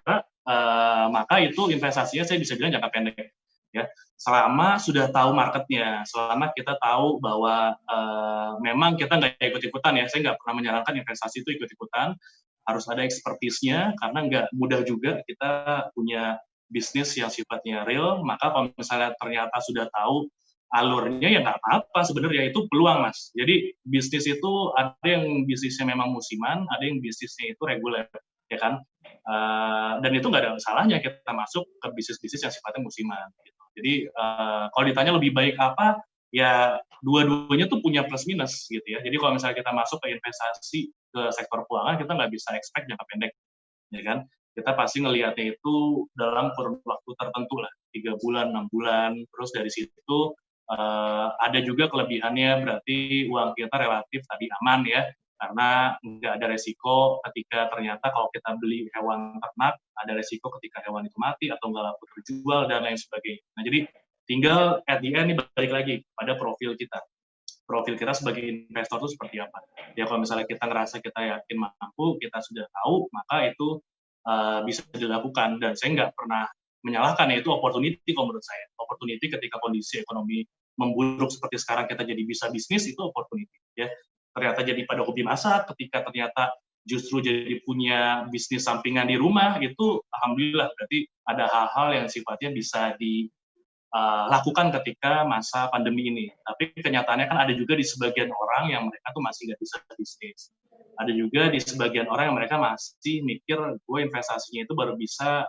maka itu investasinya saya bisa bilang jangka pendek ya, selama sudah tahu marketnya, selama kita tahu bahwa memang kita nggak ikut-ikutan ya. Saya nggak pernah menyarankan investasi itu ikut-ikutan, harus ada expertise-nya, karena nggak mudah juga kita punya bisnis yang sifatnya real. Maka kalau misalnya ternyata sudah tahu alurnya, ya nggak apa-apa sebenarnya, itu peluang mas. Jadi bisnis itu ada yang bisnisnya memang musiman, ada yang bisnisnya itu reguler, ya kan. Dan itu nggak ada salahnya kita masuk ke bisnis-bisnis yang sifatnya musiman. Gitu. Jadi kalau ditanya lebih baik apa, ya dua-duanya tuh punya plus minus gitu ya. Jadi kalau misalnya kita masuk ke investasi ke sektor keuangan, kita nggak bisa expect jangka pendek, ya kan. Kita pasti ngelihatnya itu dalam kurun waktu tertentu lah, 3 bulan, 6 bulan, terus dari situ ada juga kelebihannya, berarti uang kita relatif tadi aman ya, karena nggak ada resiko ketika ternyata kalau kita beli hewan ternak, ada resiko ketika hewan itu mati atau nggak laku terjual dan lain sebagainya. Nah jadi tinggal at the end nih balik lagi pada profil kita. Profil kita sebagai investor itu seperti apa. Ya kalau misalnya kita ngerasa kita yakin mampu, kita sudah tahu, maka itu bisa dilakukan. Dan saya nggak pernah menyalahkan, ya itu opportunity kalau menurut saya. Opportunity ketika kondisi ekonomi memburuk seperti sekarang kita jadi bisa bisnis, itu opportunity. Ya. Ternyata jadi pada hobi masak, ketika ternyata justru jadi punya bisnis sampingan di rumah, itu alhamdulillah berarti ada hal-hal yang sifatnya bisa dilakukan ketika masa pandemi ini. Tapi kenyataannya kan ada juga di sebagian orang yang mereka tuh masih nggak bisa bisnis. Ada juga di sebagian orang yang mereka masih mikir gue investasinya itu baru bisa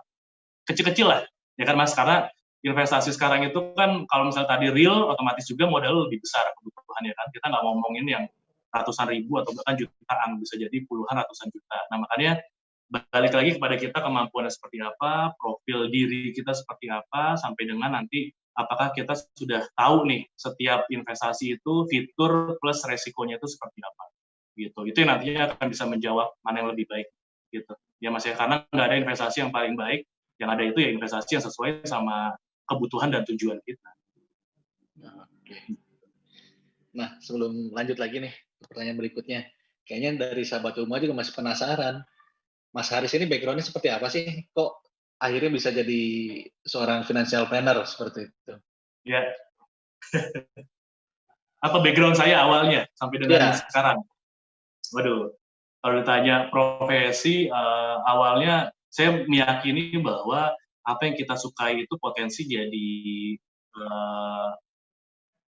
kecil-kecil lah, ya kan mas, karena investasi sekarang itu kan kalau misalnya tadi real, otomatis juga modal lebih besar kebutuhannya kan, kita nggak ngomongin yang ratusan ribu atau bahkan jutaan, bisa jadi puluhan ratusan juta. Nah makanya balik lagi kepada kita, kemampuannya seperti apa, profil diri kita seperti apa, sampai dengan nanti apakah kita sudah tahu nih setiap investasi itu fitur plus resikonya itu seperti apa gitu. Itu yang nantinya akan bisa menjawab mana yang lebih baik gitu ya mas ya, karena nggak ada investasi yang paling baik, yang ada itu ya investasi yang sesuai sama kebutuhan dan tujuan kita. Oke. Nah sebelum lanjut lagi nih pertanyaan berikutnya, kayaknya dari sahabat rumah juga masih penasaran, Mas Haris ini background-nya seperti apa sih, kok akhirnya bisa jadi seorang financial planner seperti itu? Ya. Apa background saya awalnya sampai dengan sekarang? Waduh, kalau ditanya profesi, awalnya saya meyakini bahwa apa yang kita sukai itu potensi jadi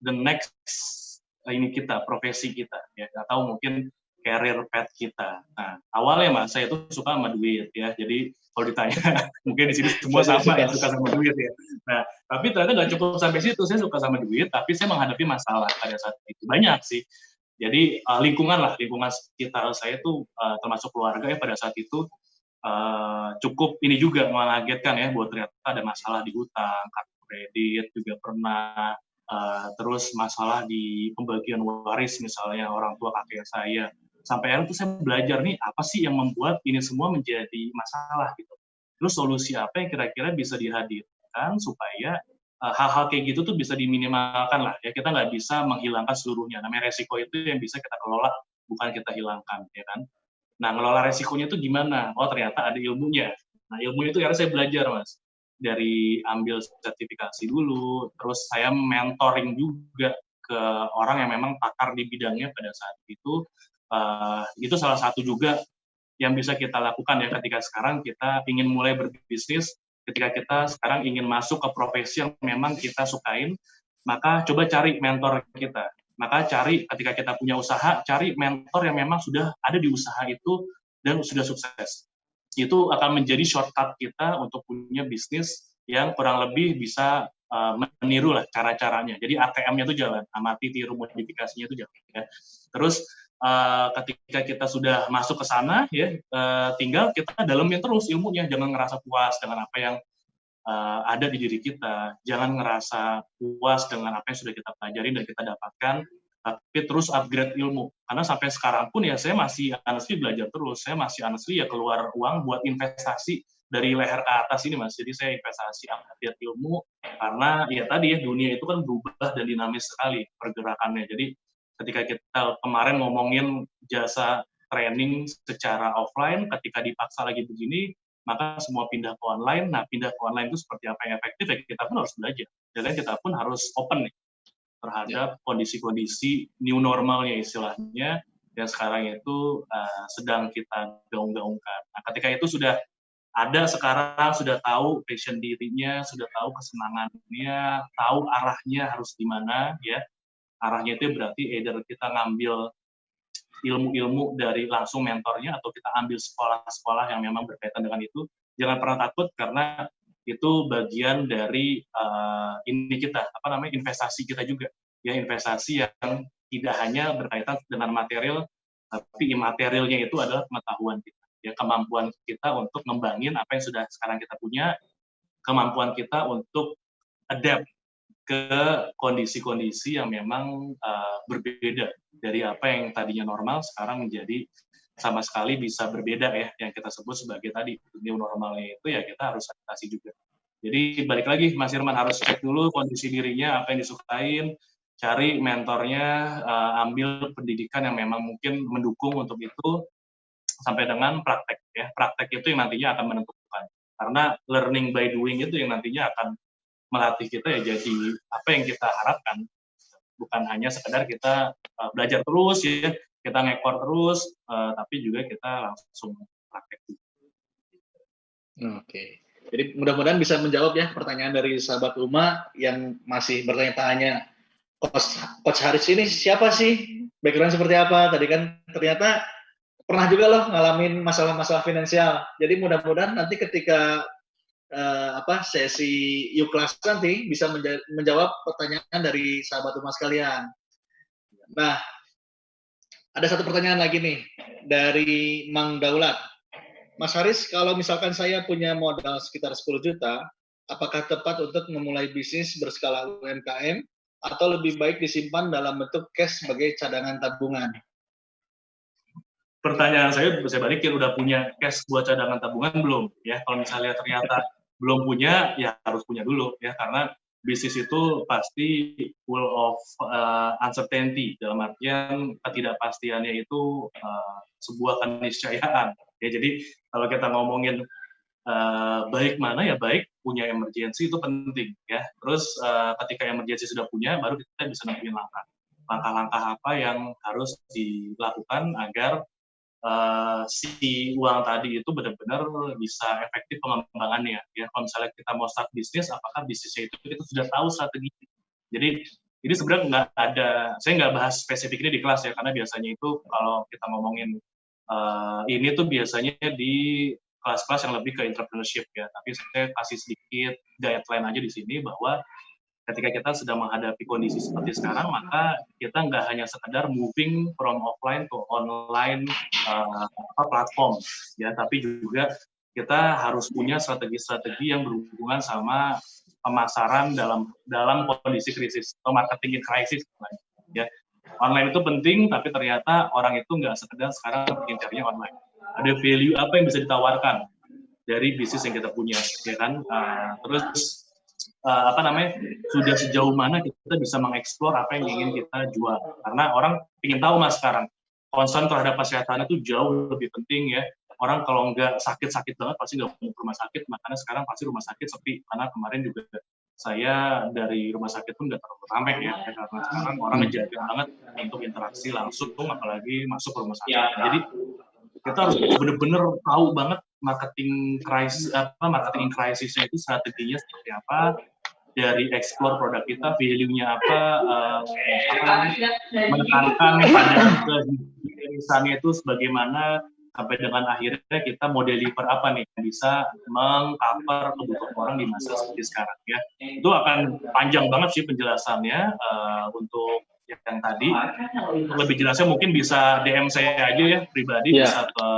the next profesi kita ya, atau mungkin career path kita. Nah awalnya mas saya itu suka sama duit ya, jadi kalau ditanya mungkin di sini semua sama ya, suka sama duit ya. Nah tapi ternyata nggak cukup sampai situ, saya suka sama duit tapi saya menghadapi masalah pada saat itu banyak sih. Jadi lingkungan sekitar saya itu termasuk keluarga ya pada saat itu cukup ini juga mengagetkan ya, buat ternyata ada masalah di hutang, kartu kredit juga pernah, terus masalah di pembagian waris misalnya orang tua kakek saya. Sampai akhirnya tuh saya belajar nih apa sih yang membuat ini semua menjadi masalah gitu. Terus solusi apa yang kira-kira bisa dihadirkan supaya hal-hal kayak gitu tuh bisa diminimalkan lah ya, kita nggak bisa menghilangkan seluruhnya, namanya resiko itu yang bisa kita kelola, bukan kita hilangkan ya kan. Nah ngelola resikonya itu gimana? Oh ternyata ada ilmunya. Nah ilmunya itu karena saya belajar mas, dari ambil sertifikasi dulu, terus saya mentoring juga ke orang yang memang pakar di bidangnya pada saat itu. Itu salah satu juga yang bisa kita lakukan ya ketika sekarang kita ingin mulai berbisnis, ketika kita sekarang ingin masuk ke profesi yang memang kita sukain, maka coba cari mentor kita. Maka cari ketika kita punya usaha, cari mentor yang memang sudah ada di usaha itu dan sudah sukses. Itu akan menjadi shortcut kita untuk punya bisnis yang kurang lebih bisa meniru lah cara-caranya. Jadi ATM-nya itu jalan, amati, tiru, modifikasinya itu jalan. Ya. Terus ketika kita sudah masuk ke sana, ya tinggal kita dalemin terus ilmunya, jangan ngerasa puas dengan apa yang ada di diri kita, jangan ngerasa puas dengan apa yang sudah kita pelajari dan kita dapatkan, tapi terus upgrade ilmu. Karena sampai sekarang pun ya saya masih honestly belajar terus, saya masih honestly ya keluar uang buat investasi dari leher ke atas ini Mas. Jadi saya investasi upgrade ilmu karena ya tadi ya dunia itu kan berubah dan dinamis sekali pergerakannya. Jadi ketika kita kemarin ngomongin jasa training secara offline, ketika dipaksa lagi begini, maka semua pindah ke online. Nah, pindah ke online itu seperti apa yang efektif, ya kita pun harus belajar. Jadi kita pun harus open nih terhadap kondisi-kondisi new normalnya istilahnya, yang sekarang itu sedang kita gaung-gaungkan. Nah, ketika itu sudah ada sekarang, sudah tahu passion dirinya, sudah tahu kesenangannya, tahu arahnya harus di mana, ya. Arahnya itu berarti either kita ngambil ilmu-ilmu dari langsung mentornya atau kita ambil sekolah-sekolah yang memang berkaitan dengan itu. Jangan pernah takut karena itu bagian dari ini kita investasi kita juga, ya, investasi yang tidak hanya berkaitan dengan material, tapi imaterialnya itu adalah pengetahuan kita, ya, kemampuan kita untuk ngembangin apa yang sudah sekarang kita punya, kemampuan kita untuk adapt ke kondisi-kondisi yang memang berbeda dari apa yang tadinya normal sekarang menjadi sama sekali bisa berbeda, ya, yang kita sebut sebagai tadi new normalnya itu ya kita harus adaptasi juga. Jadi balik lagi Mas Irman harus cek dulu kondisi dirinya, apa yang disukain, cari mentornya, ambil pendidikan yang memang mungkin mendukung untuk itu sampai dengan praktek, ya. Praktek itu yang nantinya akan menentukan. Karena learning by doing itu yang nantinya akan melatih kita ya jadi apa yang kita harapkan, bukan hanya sekedar kita belajar terus, ya, kita ngekor terus, tapi juga kita langsung praktek. Oke, jadi mudah-mudahan bisa menjawab ya pertanyaan dari sahabat Uma yang masih bertanya-tanya, Coach Haris ini siapa sih, background seperti apa? Tadi kan ternyata pernah juga loh ngalamin masalah-masalah finansial. Jadi mudah-mudahan nanti ketika sesi Yuklas nanti bisa menjawab pertanyaan dari sahabat Uma sekalian. Nah, ada satu pertanyaan lagi nih dari Mang Daulat. Mas Haris, kalau misalkan saya punya modal sekitar 10 juta, apakah tepat untuk memulai bisnis berskala UMKM atau lebih baik disimpan dalam bentuk cash sebagai cadangan tabungan? Pertanyaan saya balikin, udah punya cash buat cadangan tabungan belum? Ya, kalau misalnya ternyata belum punya, ya harus punya dulu, ya, karena bisnis itu pasti full of uncertainty, dalam artian ketidakpastiannya itu sebuah keniscayaan. Ya, jadi kalau kita ngomongin baik mana, ya baik punya emergency itu penting, ya. Terus ketika emergency sudah punya, baru kita bisa nentuin langkah-langkah apa yang harus dilakukan agar si uang tadi itu benar-benar bisa efektif pengembangannya, ya. Kalau misalnya kita mau start bisnis, apakah bisnisnya itu kita sudah tahu strategi. Jadi ini sebenarnya nggak ada, saya nggak bahas spesifik ini di kelas, ya, karena biasanya itu kalau kita ngomongin ini tuh biasanya di kelas-kelas yang lebih ke entrepreneurship, ya. Tapi saya kasih sedikit guideline aja di sini bahwa ketika kita sedang menghadapi kondisi seperti sekarang, maka kita nggak hanya sekedar moving from offline to online platform, ya, tapi juga kita harus punya strategi-strategi yang berhubungan sama pemasaran dalam kondisi krisis atau marketing in crisis, ya. Online itu penting, tapi ternyata orang itu nggak sekedar sekarang bikin carinya online. Ada value apa yang bisa ditawarkan dari bisnis yang kita punya, ya kan? Terus sudah sejauh mana kita bisa mengeksplor apa yang ingin kita jual. Karena orang ingin tahu Mas sekarang, concern terhadap kesehatan itu jauh lebih penting, ya, orang kalau nggak sakit-sakit banget pasti nggak mau ke rumah sakit, makanya sekarang pasti rumah sakit sepi, karena kemarin juga saya dari rumah sakit pun nggak terlalu ramai ya, karena sekarang orang ngejaga banget untuk interaksi langsung, apalagi masuk ke rumah sakit. Jadi kita harus benar-benar tahu banget marketing krisisnya itu strateginya seperti apa, dari explore produk kita, value-nya apa namanya, menekankan pada kehidupannya itu sebagaimana, sampai dengan akhirnya kita mau deliver apa nih yang bisa meng-cover kebutuhan orang di masa seperti sekarang ya. Itu akan panjang banget sih penjelasannya untuk yang tadi. Untuk lebih jelasnya mungkin bisa DM saya aja ya pribadi, bisa ke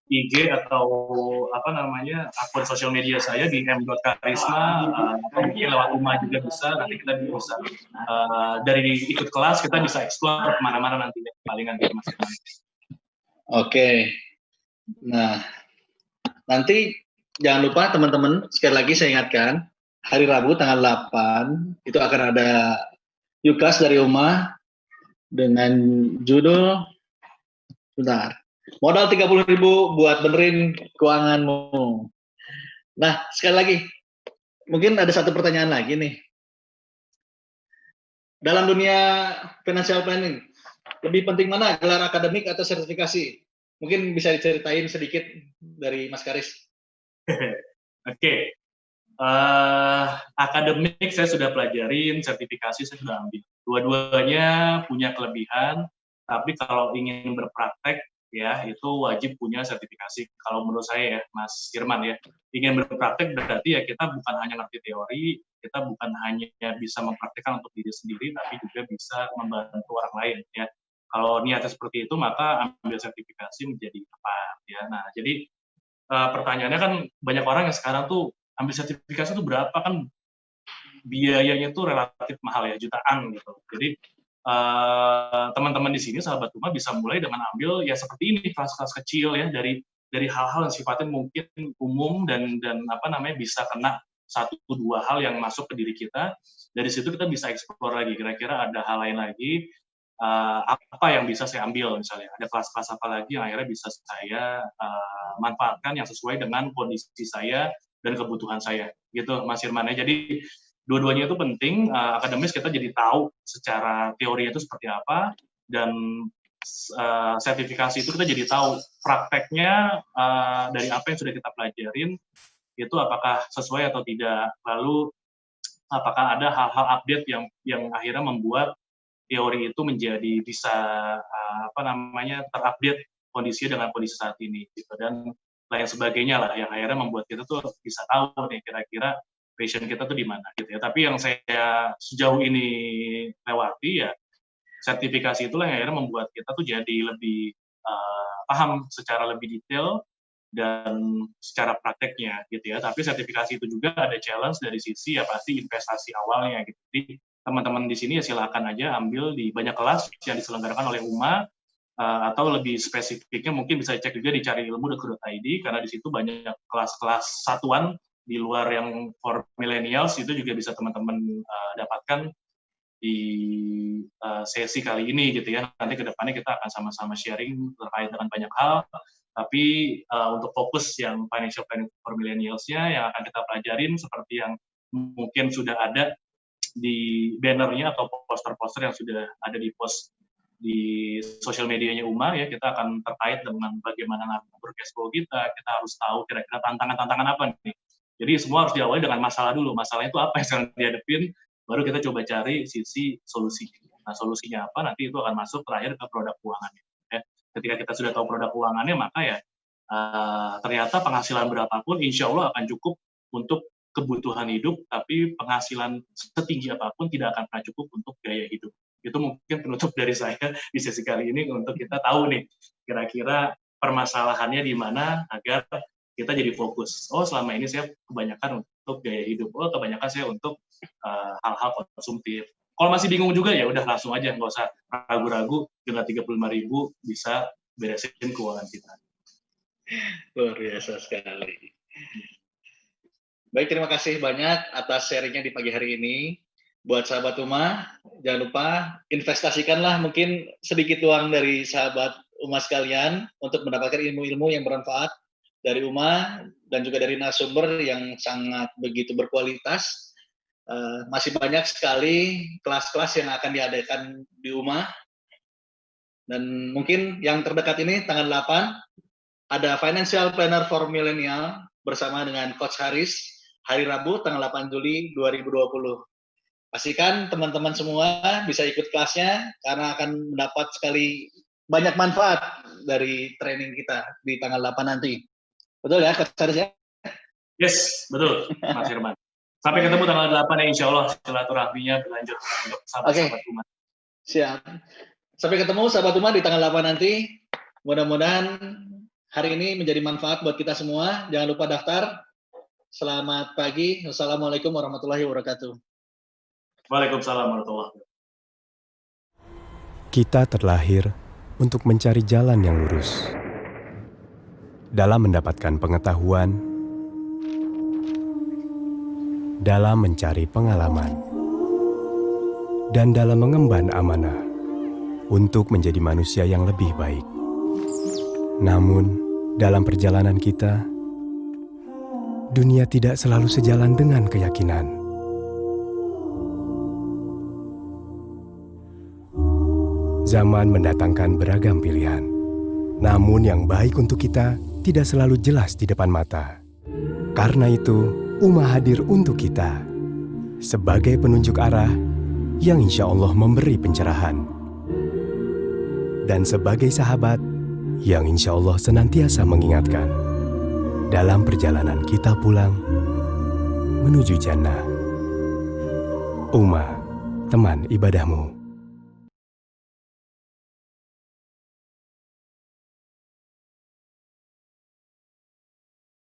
IG atau apa namanya akun sosial media saya di m.karisma, atau mungkin lewat rumah juga bisa. Nanti kita bisa dari ikut kelas kita bisa explore kemana-mana nantinya palingan gitu Mas. Oke. Nah, nanti jangan lupa teman-teman, sekali lagi saya ingatkan, hari Rabu tanggal 8 itu akan ada UKAS dari Uma dengan judul modal 30.000 buat benerin keuanganmu. Nah, sekali lagi, mungkin ada satu pertanyaan lagi nih. Dalam dunia financial planning, lebih penting mana, gelar akademik atau sertifikasi? Mungkin bisa diceritain sedikit dari Mas Karis. Oke. Akademik saya sudah pelajarin, sertifikasi saya sudah ambil. Dua-duanya punya kelebihan, tapi kalau ingin berpraktek ya itu wajib punya sertifikasi. Kalau menurut saya ya, Mas Firman ya, ingin berpraktek berarti ya kita bukan hanya ngerti teori, kita bukan hanya bisa mempraktekkan untuk diri sendiri, tapi juga bisa membantu orang lain ya. Kalau niatnya seperti itu, maka ambil sertifikasi menjadi tepat ya. Nah, jadi pertanyaannya kan banyak orang yang sekarang tuh ambil sertifikasi itu berapa, kan biayanya tuh relatif mahal ya, jutaan gitu. Jadi teman-teman di sini sahabat rumah bisa mulai dengan ambil ya seperti ini, kelas-kelas kecil ya, dari hal-hal yang sifatnya mungkin umum dan apa namanya bisa kena 1-2 hal yang masuk ke diri kita. Dari situ kita bisa explore lagi, kira-kira ada hal lain lagi apa yang bisa saya ambil, misalnya ada kelas-kelas apa lagi yang akhirnya bisa saya manfaatkan yang sesuai dengan kondisi saya dan kebutuhan saya gitu Mas Firman ya. Jadi dua-duanya itu penting, akademis kita jadi tahu secara teori itu seperti apa, dan sertifikasi itu kita jadi tahu prakteknya dari apa yang sudah kita pelajarin itu apakah sesuai atau tidak, lalu apakah ada hal-hal update yang akhirnya membuat teori itu menjadi bisa apa namanya terupdate kondisinya dengan kondisi saat ini gitu, dan lain sebagainya lah yang akhirnya membuat kita tuh bisa tahu nih kira-kira passion kita tuh di mana gitu ya. Tapi yang saya sejauh ini lewati ya sertifikasi itulah yang akhirnya membuat kita tuh jadi lebih paham secara lebih detail dan secara prakteknya gitu ya. Tapi sertifikasi itu juga ada challenge dari sisi ya pasti investasi awalnya gitu. Jadi teman-teman di sini ya silakan aja ambil di banyak kelas yang diselenggarakan oleh UMA, atau lebih spesifiknya mungkin bisa cek juga di cariilmu.co.id, karena di situ banyak kelas-kelas satuan di luar yang for millennials, itu juga bisa teman-teman dapatkan di sesi kali ini gitu ya. Nanti kedepannya kita akan sama-sama sharing terkait dengan banyak hal, tapi untuk fokus yang financial planning for millennials-nya yang akan kita pelajarin seperti yang mungkin sudah ada di bannernya atau poster-poster yang sudah ada di post di sosial medianya UMA ya, kita akan terkait dengan bagaimana ngatur cash flow kita harus tahu kira-kira tantangan-tantangan apa nih. Jadi semua harus diawali dengan masalah dulu, masalahnya itu apa yang sedang dihadapin, baru kita coba cari sisi solusinya. Nah solusinya apa, nanti itu akan masuk terakhir ke produk keuangannya. Ya. Ketika kita sudah tahu produk keuangannya, maka ya ternyata penghasilan berapapun insya Allah akan cukup untuk kebutuhan hidup, tapi penghasilan setinggi apapun tidak akan pernah cukup untuk gaya hidup. Itu mungkin penutup dari saya di sesi kali ini untuk kita tahu nih, kira-kira permasalahannya di mana agar kita jadi fokus. Oh, selama ini saya kebanyakan untuk gaya hidup. Oh, kebanyakan saya untuk hal-hal konsumtif. Kalau masih bingung juga ya udah langsung aja, nggak usah ragu-ragu, dengan 35.000 bisa beresin keuangan kita. Luar biasa sekali. Baik, terima kasih banyak atas sharingnya di pagi hari ini. Buat sahabat Uma, jangan lupa investasikanlah mungkin sedikit uang dari sahabat Uma sekalian untuk mendapatkan ilmu-ilmu yang bermanfaat dari UMA dan juga dari narasumber yang sangat begitu berkualitas. Masih banyak sekali kelas-kelas yang akan diadakan di UMA. Dan mungkin yang terdekat ini tanggal 8 ada Financial Planner for Millennial bersama dengan Coach Haris hari Rabu tanggal 8 Juli 2020. Pastikan teman-teman semua bisa ikut kelasnya karena akan mendapat sekali banyak manfaat dari training kita di tanggal 8 nanti. Betul ya, Coach Haris ya? Yes, betul, Mas Firman. Sampai ketemu tanggal 8 ya, insya Allah silaturahminya berlanjut untuk sahabat-sahabat umat. Siap. Sampai ketemu sahabat umat di tanggal 8 nanti. Mudah-mudahan hari ini menjadi manfaat buat kita semua. Jangan lupa daftar. Selamat pagi. Wassalamualaikum warahmatullahi wabarakatuh. Waalaikumsalam warahmatullahi wabarakatuh. Kita terlahir untuk mencari jalan yang lurus. Dalam mendapatkan pengetahuan, dalam mencari pengalaman, dan dalam mengemban amanah untuk menjadi manusia yang lebih baik. Namun, dalam perjalanan kita, dunia tidak selalu sejalan dengan keyakinan. Zaman mendatangkan beragam pilihan, namun yang baik untuk kita tidak selalu jelas di depan mata. Karena itu, UMA hadir untuk kita sebagai penunjuk arah yang insya Allah memberi pencerahan, dan sebagai sahabat yang insya Allah senantiasa mengingatkan dalam perjalanan kita pulang menuju jannah. UMA, teman ibadahmu.